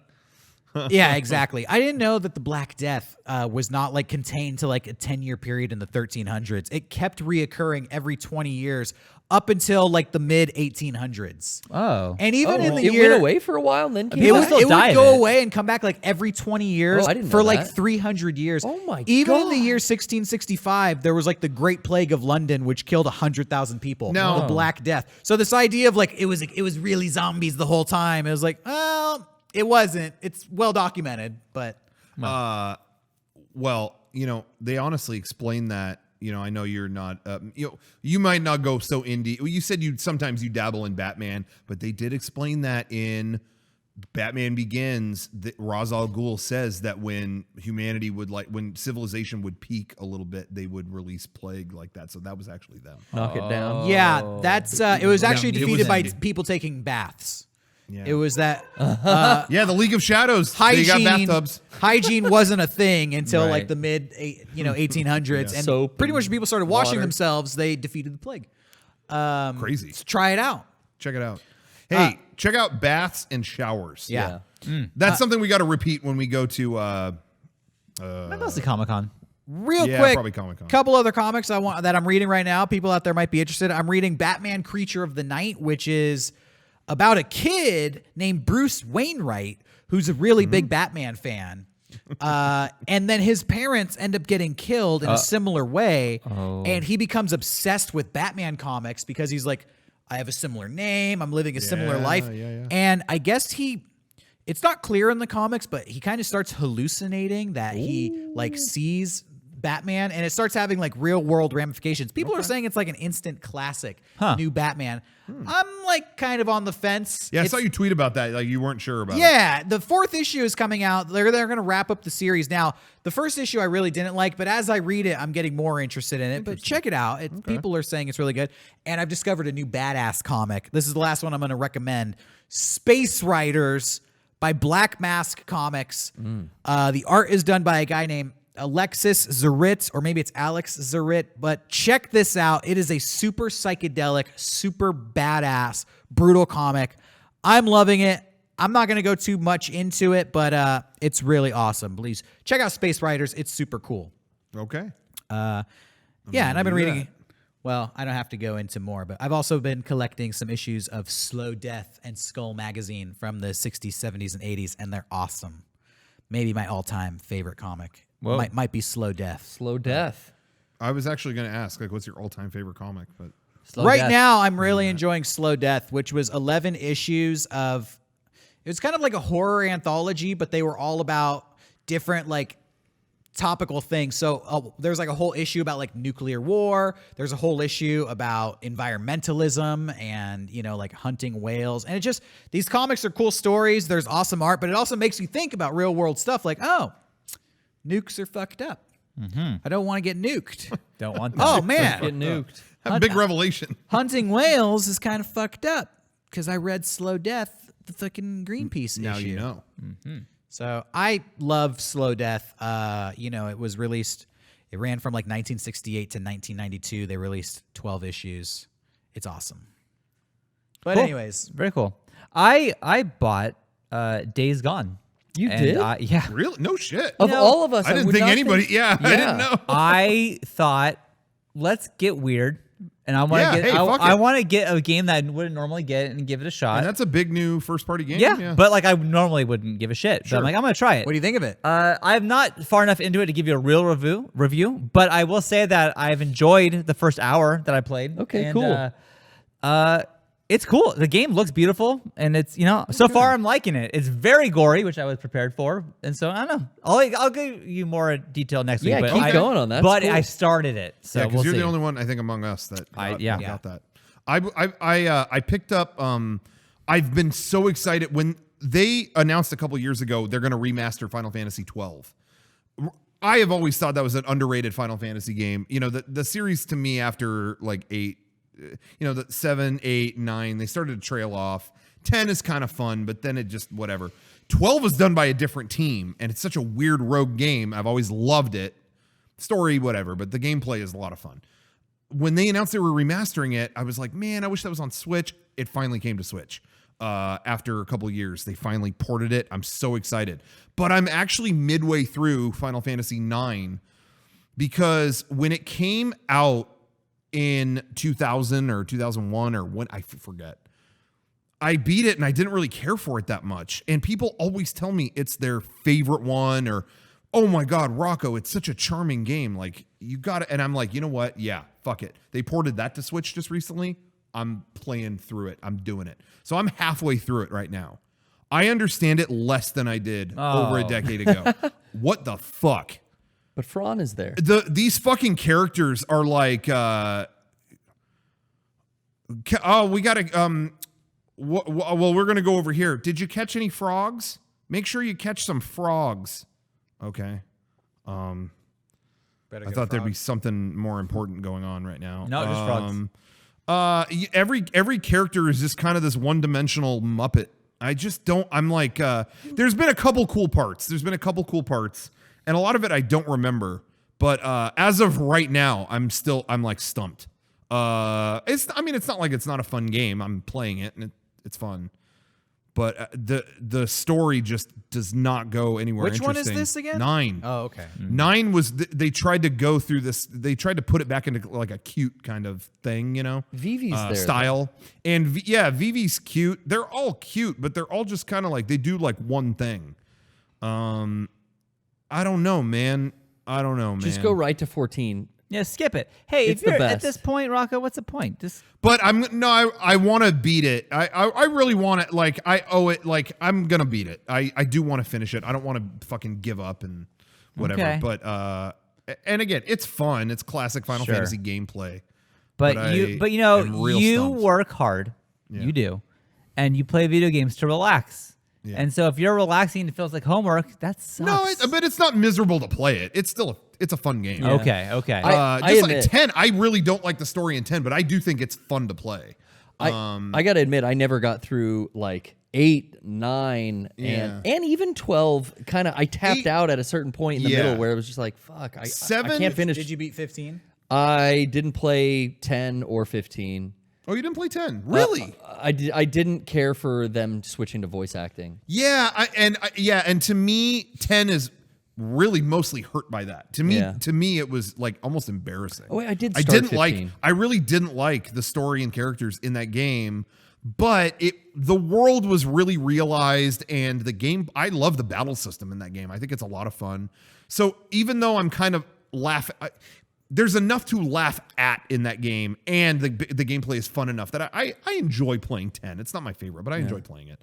Yeah, exactly. I didn't know that the Black Death was not like contained to like a 10-year period in the 1300s. It kept reoccurring every 20 years up until like the mid 1800s. Oh. And even in the it year went away for a while and then came People back? still it die would of go it. away and come back like every 20 years Oh, I didn't for know like that. 300 years. Oh my Even in the God. year 1665, there was like the Great Plague of London, which killed 100,000 people. No. The Black Death. So this idea of like it was really zombies the whole time. It was like, well, it wasn't. It's well documented, but Well, they honestly explain that. I know you're not. You might not go so indie. You said sometimes you dabble in Batman, but they did explain that in Batman Begins. That Ra's al Ghul says that when humanity when civilization would peak a little bit, they would release plague like that. So that was actually them. Knock it down. yeah, that's it was actually it was defeated by indie. people taking baths. Yeah. It was that Yeah, the League of Shadows. They got hygiene bathtubs. hygiene wasn't a thing until Right. like the mid 1800s, and Soap pretty much and people started washing water. themselves. They defeated the plague. Crazy. Try it out. Check it out. Hey, check out baths and showers. Yeah. That's something we got to repeat when we go to. Mostly Comic-Con. Real Yeah, quick, probably Comic-Con. couple other comics that I'm reading right now. People out there might be interested. I'm reading Batman Creature of the Night, which is about a kid named Bruce Wainwright who's a really big Batman fan. And then his parents end up getting killed in a similar way. And he becomes obsessed with Batman comics because he's like, I have a similar name. I'm living a similar life. yeah. And I guess it's not clear in the comics, but he kind of starts hallucinating that he like sees Batman, and it starts having like real world ramifications. People are saying it's like an instant classic, new Batman. I'm like kind of on the fence. Yeah, I It's- saw you tweet about that. Like you weren't sure about it. yeah, the 4th issue is coming out. They're going to wrap up the series now. The first issue I really didn't like, but as I read it, I'm getting more interested in it. But check it out. People are saying it's really good. And I've discovered a new badass comic. This is the last one I'm going to recommend. Space Riders by Black Mask Comics. The art is done by a guy named Alexis Zarit, or maybe it's Alex Zarit, but check this out. It is a super psychedelic, super badass, brutal comic. I'm loving it. I'm not going to go too much into it, but it's really awesome. Please check out Space Riders. It's super cool. Okay. Yeah, and I've been do reading. that. Well, I don't have to go into more, but I've also been collecting some issues of Slow Death and Skull magazine from the 60s, 70s, and 80s, and they're awesome. Maybe my all-time favorite comic. Whoa. Might be Slow Death. Slow death. I was actually going to ask, like, what's your all-time favorite comic? But Slow Right death. now, I'm really enjoying Slow Death, which was 11 issues of. It was kind of like a horror anthology, but they were all about different like topical thing. So there's like a whole issue about like nuclear war. There's a whole issue about environmentalism and, you know, like hunting whales. And it just, these comics are cool stories. There's awesome art, but it also makes you think about real world stuff like, oh, nukes are fucked up. I don't want to get nuked. Don't want that. Oh, man. Get nuked. A big revelation. Hunting whales is kind of fucked up because I read Slow Death, the fucking Greenpeace Now issue. you know. So I love Slow Death. You know, it was released, it ran from like 1968 to 1992. They released 12 issues. It's awesome. But Cool. anyways, Very cool. I bought Days Gone. You And did? yeah. Really? No shit. Of know, all of us, I didn't would think not anybody. Yeah, I didn't know. I thought, let's get weird, and I want to Yeah, get. hey, fuck I it. want to get a game that I wouldn't normally get and give it a shot. And that's a big new first party game. yeah, but like I normally wouldn't give a shit. But I'm like, I'm gonna try it. what do you think of it? I'm not far enough into it to give you a real review, but I will say that I've enjoyed the first hour that I played. Okay, and, cool. It's cool. The game looks beautiful, and it's, you know, so far I'm liking it. It's very gory, which I was prepared for, and so I don't know. I'll give you more detail next Yeah, week. But keep going on that. But That's cool. I started it, so Yeah, because we'll you're see. the only one I think among us that yeah. got that. I picked up. I've been so excited when they announced a couple years ago they're going to remaster Final Fantasy 12. I have always thought that was an underrated Final Fantasy game. You know, the series to me after like 8, you know, the 7, 8, 9, they started to trail off. 10 is kind of fun, but then it just whatever. 12 is done by a different team, and it's such a weird rogue game. I've always loved it. Story, whatever, but the gameplay is a lot of fun. When they announced they were remastering it, I was like, man, I wish that was on Switch. It finally came to Switch. After a couple of years, they finally ported it. I'm so excited. But I'm actually midway through Final Fantasy 9 because when it came out in 2000 or 2001 or when, I forget, I beat it and I didn't really care for it that much. And people always tell me it's their favorite one or, oh my God, Rocco, it's such a charming game. Like, you got it. And I'm like, you know what? Yeah, fuck it. They ported that to Switch just recently. I'm playing through it. I'm doing it. So I'm halfway through it right now. I understand it less than I did over a decade ago. What the fuck? But Fran is there. These fucking characters are like, we gotta, well, we're gonna go over here. Did you catch any frogs? Make sure you catch some frogs. Okay. I thought there'd be something more important going on right now. No, just frogs. Every character is just kind of this one-dimensional Muppet. I just don't. I'm like, there's been a couple cool parts. And a lot of it I don't remember. But as of right now, I'm like stumped. It's not like it's not a fun game. I'm playing it and it's fun. But the story just does not go anywhere. Which one is interesting. this again? 9. Oh, okay. 9 was they tried to go through this. They tried to put it back into like a cute kind of thing, you know, Vivi's there. style. And Vivi's cute. They're all cute, but they're all just kind of like they do like one thing. I don't know, man. Just go right to 14. Yeah, skip it. Hey, It's if you're the at best. this point, Rocco, what's the point? Just But I want to beat it. I really want it. Like I owe it. Like I'm gonna beat it. I do want to finish it. I don't want to fucking give up and whatever. Okay. But and again, it's fun. It's classic Final Sure. Fantasy gameplay. But I you am know, real you stumped. work hard. Yeah. You do. And you play video games to relax. Yeah. And so if you're relaxing and it feels like homework, that sucks. No, but it's not miserable to play it. It's still it's a fun game. Okay. I Just like admit- 10, I really don't like the story in 10, but I do think it's fun to play. I got to admit, I never got through like 8, 9, and even 12. Kind of, I tapped 8 out at a certain point in the Yeah. middle where it was just like, fuck, I 7 can't finish. Did you beat 15? I didn't play 10 or 15. Oh, you didn't play 10? Really? I didn't care for them switching to voice acting. Yeah, and to me, 10 is really mostly hurt by that. To me, it was like almost embarrassing. Oh, wait, I did I start didn't 15. I really didn't like the story and characters in that game, but the world was really realized, and the game. I love the battle system in that game. I think it's a lot of fun. So even though I'm kind of laughing. There's enough to laugh at in that game, and the gameplay is fun enough that I enjoy playing 10. It's not my favorite, but I enjoy playing it.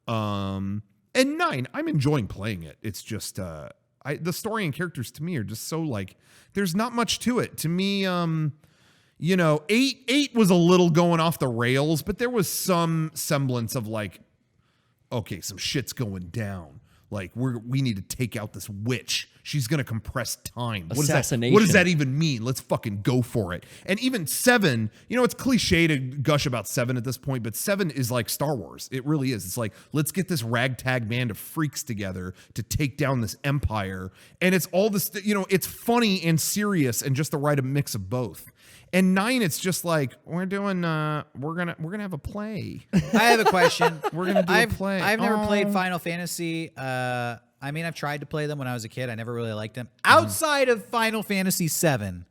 And 9, I'm enjoying playing it. It's just The story and characters to me are just so like, there's not much to it. To me, you know, 8 was a little going off the rails, but there was some semblance of like, okay, some shit's going down. Like we need to take out this witch. She's gonna compress time. Assassination. What does that even mean? Let's fucking go for it. And even 7, you know, it's cliche to gush about 7 at this point, but 7 is like Star Wars. It really is. It's like, let's get this ragtag band of freaks together to take down this empire. And it's all this, you know, it's funny and serious and just the right mix of both. And 9, it's just like we're gonna have a play. I have a question. We're gonna do a play. I've never played Final Fantasy. I mean, I've tried to play them when I was a kid. I never really liked them. Outside of Final Fantasy 7,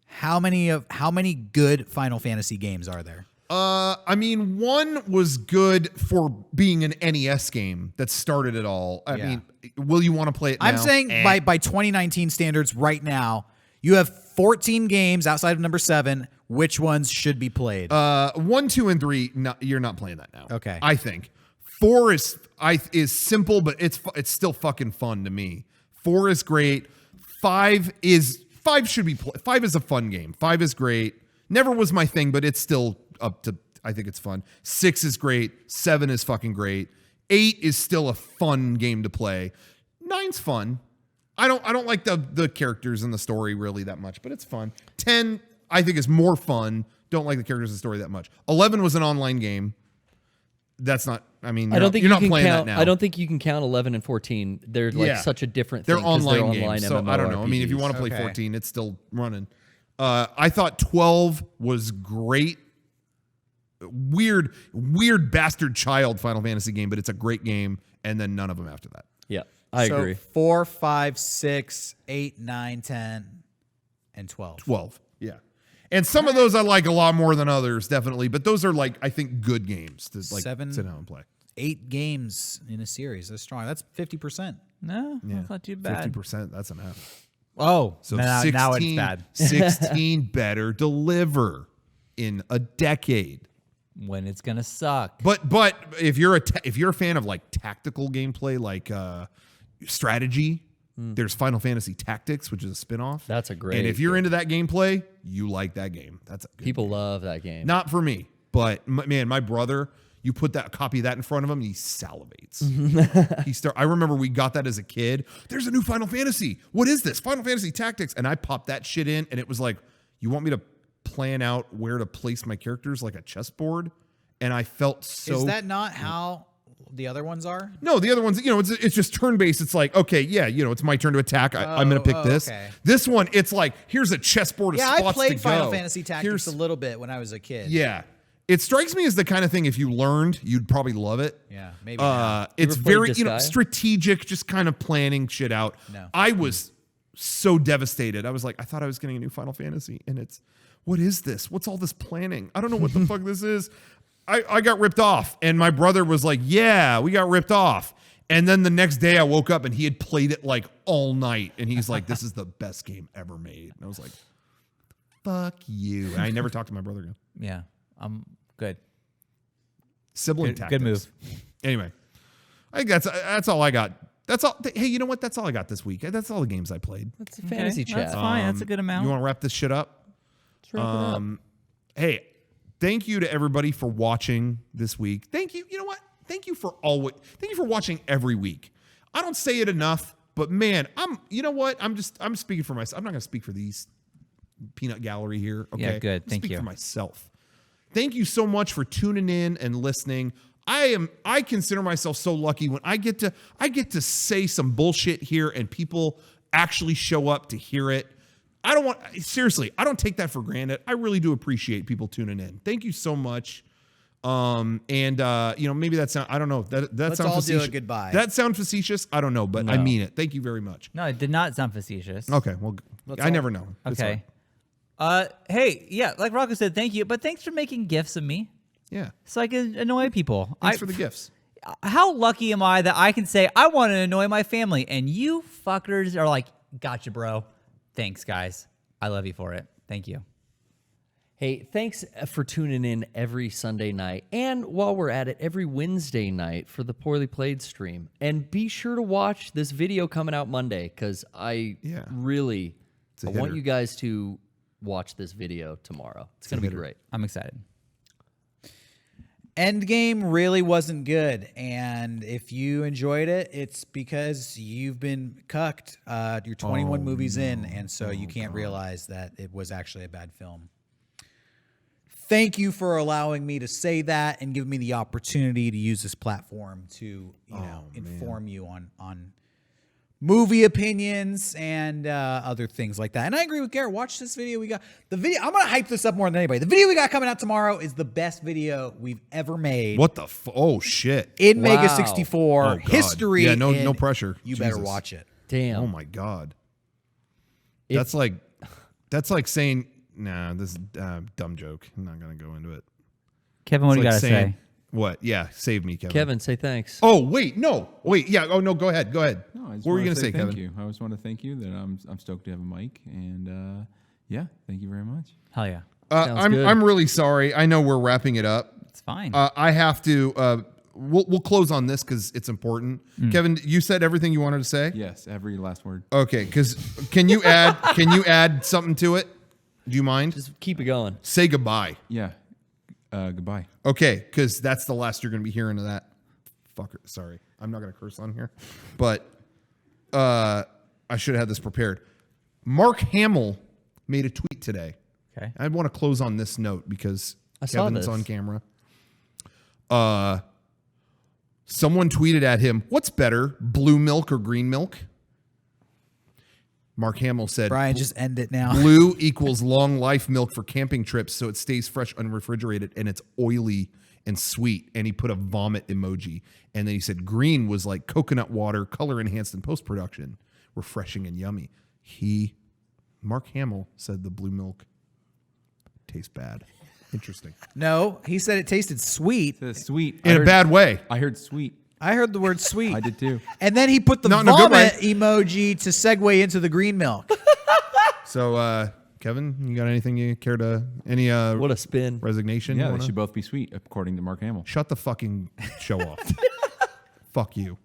how many good Final Fantasy games are there? I mean, 1 was good for being an NES game that started it all. I mean, will you want to play it now? I'm saying by 2019 standards right now, you have 14 games outside of number 7. Which ones should be played? 1, 2, and 3. No, you're not playing that now. Okay. I think 4 is simple, but it's still fucking fun to me. 4 is great. 5 should be 5 is a fun game. 5 is great. Never was my thing, but it's still up to. I think it's fun. 6 is great. 7 is fucking great. 8 is still a fun game to play. 9's fun. I don't like the characters and the story really that much, but it's fun. 10 I think is more fun. Don't like the characters and story that much. 11 was an online game. That's not. I mean, I don't think you're you not can playing count. that now. I don't think you can count 11 and 14. They're like such a different thing. They're online they're games. So I don't know. I mean, if you want to play 14, it's still running. I thought 12 was great. Weird bastard child Final Fantasy game, but it's a great game. And then none of them after that. Yeah, I agree. 4, 5, 6, 8, 9, 10, and 12. 12. Yeah. And some of those I like a lot more than others, definitely. But those are like, I think, good games to like 7, sit down and play. 8 games in a series. That's strong. That's 50%. No, that's not too bad. 50%. That's enough. Oh, So now 16, it's bad. 16 better deliver in a decade. When it's gonna suck. But if you're a fan of like tactical gameplay, like strategy, there's Final Fantasy Tactics, which is a spinoff. That's a great And if you're game. into that gameplay, you like that game. That's a good People game. love that game. Not for me, but man, my brother. You put that copy of that in front of him, he salivates. I remember we got that as a kid. There's a new Final Fantasy. What is this? Final Fantasy Tactics. And I popped that shit in, and it was like, you want me to plan out where to place my characters like a chessboard? And I felt so. Is that not how the other ones are? No, the other ones, it's just turn-based. It's like, okay, yeah, it's my turn to attack. I'm going to pick this. Okay. This one, it's like, here's a chessboard of Yeah, spots I played to Final go. Fantasy Tactics a little bit when I was a kid. Yeah. It strikes me as the kind of thing, if you learned, you'd probably love it. Yeah, maybe not. It's ever played very, Disgaea? strategic, just kind of planning shit out. No. I was so devastated. I was like, I thought I was getting a new Final Fantasy, and what is this? What's all this planning? I don't know what the fuck this is. I got ripped off, and my brother was like, yeah, we got ripped off. And then the next day I woke up, and he had played it like all night, and he's like, this is the best game ever made. And I was like, fuck you. And I never talked to my brother again. Yeah, good. Sibling Good tactics. move. Anyway, I think that's all I got. That's all. Hey, you know what? That's all I got this week. That's all the games I played. That's a fantasy chat. That's fine. That's a good amount. You want to wrap this shit up? Let's wrap it up. Hey, thank you to everybody for watching this week. Thank you. You know what? Thank you for watching every week. I don't say it enough, but man, you know what? I'm speaking for myself. I'm not going to speak for these peanut gallery here. Okay. Yeah, good. I'm Thank speak you. for myself. Thank you so much for tuning in and listening. I consider myself so lucky when I get to say some bullshit here and people actually show up to hear it. I don't take that for granted. I really do appreciate people tuning in. Thank you so much. Maybe that sound, I don't know. That Let's sound all do a facetious. goodbye. That sound facetious? I don't know, but I No. mean it. Thank you very much. No, it did not sound facetious. Okay, well, I never know. It's Okay. fine. Hey, yeah, like Rocco said, thank you, but thanks for making gifts of me Yeah. so I can annoy people. Thanks for the gifts. How lucky am I that I can say I want to annoy my family, and you fuckers are like, gotcha, bro. Thanks, guys. I love you for it. Thank you. Hey, thanks for tuning in every Sunday night. And while we're at it, every Wednesday night for the Poorly Played stream. And be sure to watch this video coming out Monday, because I really want hitter. you guys to watch this video tomorrow. It's going to be great. I'm excited. Endgame really wasn't good, and if you enjoyed it, it's because you've been cucked. You're 21 movies in, and so you can't realize that it was actually a bad film. Thank you for allowing me to say that and give me the opportunity to use this platform to inform you on movie opinions and other things like that. And I agree with Garrett. Watch this video we got. The video, I'm going to hype this up more than anybody. The video we got coming out tomorrow is the best video we've ever made. What the? Oh shit! In Wow. Mega 64 Oh, God. history. Yeah, no and pressure. You better Jesus. watch it. Damn. Oh my god. If- That's like saying, nah, this is a dumb joke. I'm not gonna go into it. Kevin, what It's do you like got to saying- say? What? Yeah, save me, Kevin. Kevin, say thanks. Oh wait, no, wait, yeah. Oh no, go ahead, go ahead. No, I just What were you wanna gonna say, thank Kevin? you. I just want to thank you that I'm stoked to have a mic, and yeah, thank you very much. Hell yeah. Sounds good. I'm really sorry. I know we're wrapping it up. It's fine. I have to. We'll close on this because it's important. Kevin, you said everything you wanted to say. Yes, every last word. Okay, because can you add something to it? Do you mind? Just keep it going. Say goodbye. Yeah. Goodbye. Okay, because that's the last you're going to be hearing of that fucker. Sorry, I'm not going to curse on here, but I should have had this prepared. Mark Hamill made a tweet today. Okay. I want to close on this note because I saw Kevin's this. on camera. Someone tweeted at him, "What's better, blue milk or green milk?" Mark Hamill said, Brian, just end it now. "Blue equals long life milk for camping trips, so it stays fresh, unrefrigerated, and it's oily and sweet." And he put a vomit emoji. And then he said, "Green was like coconut water, color enhanced in post production, refreshing and yummy." Mark Hamill, said the blue milk tastes bad. Interesting. No, he said it tasted sweet. The sweet. In a bad way. I heard sweet. I heard the word sweet. I did too. And then he put the Not in a good vomit way. emoji to segue into the green milk. So, Kevin, you got anything you care to, any What a spin. resignation? Yeah, you they wanna- should both be sweet, according to Mark Hamill. Shut the fucking show off. Fuck you.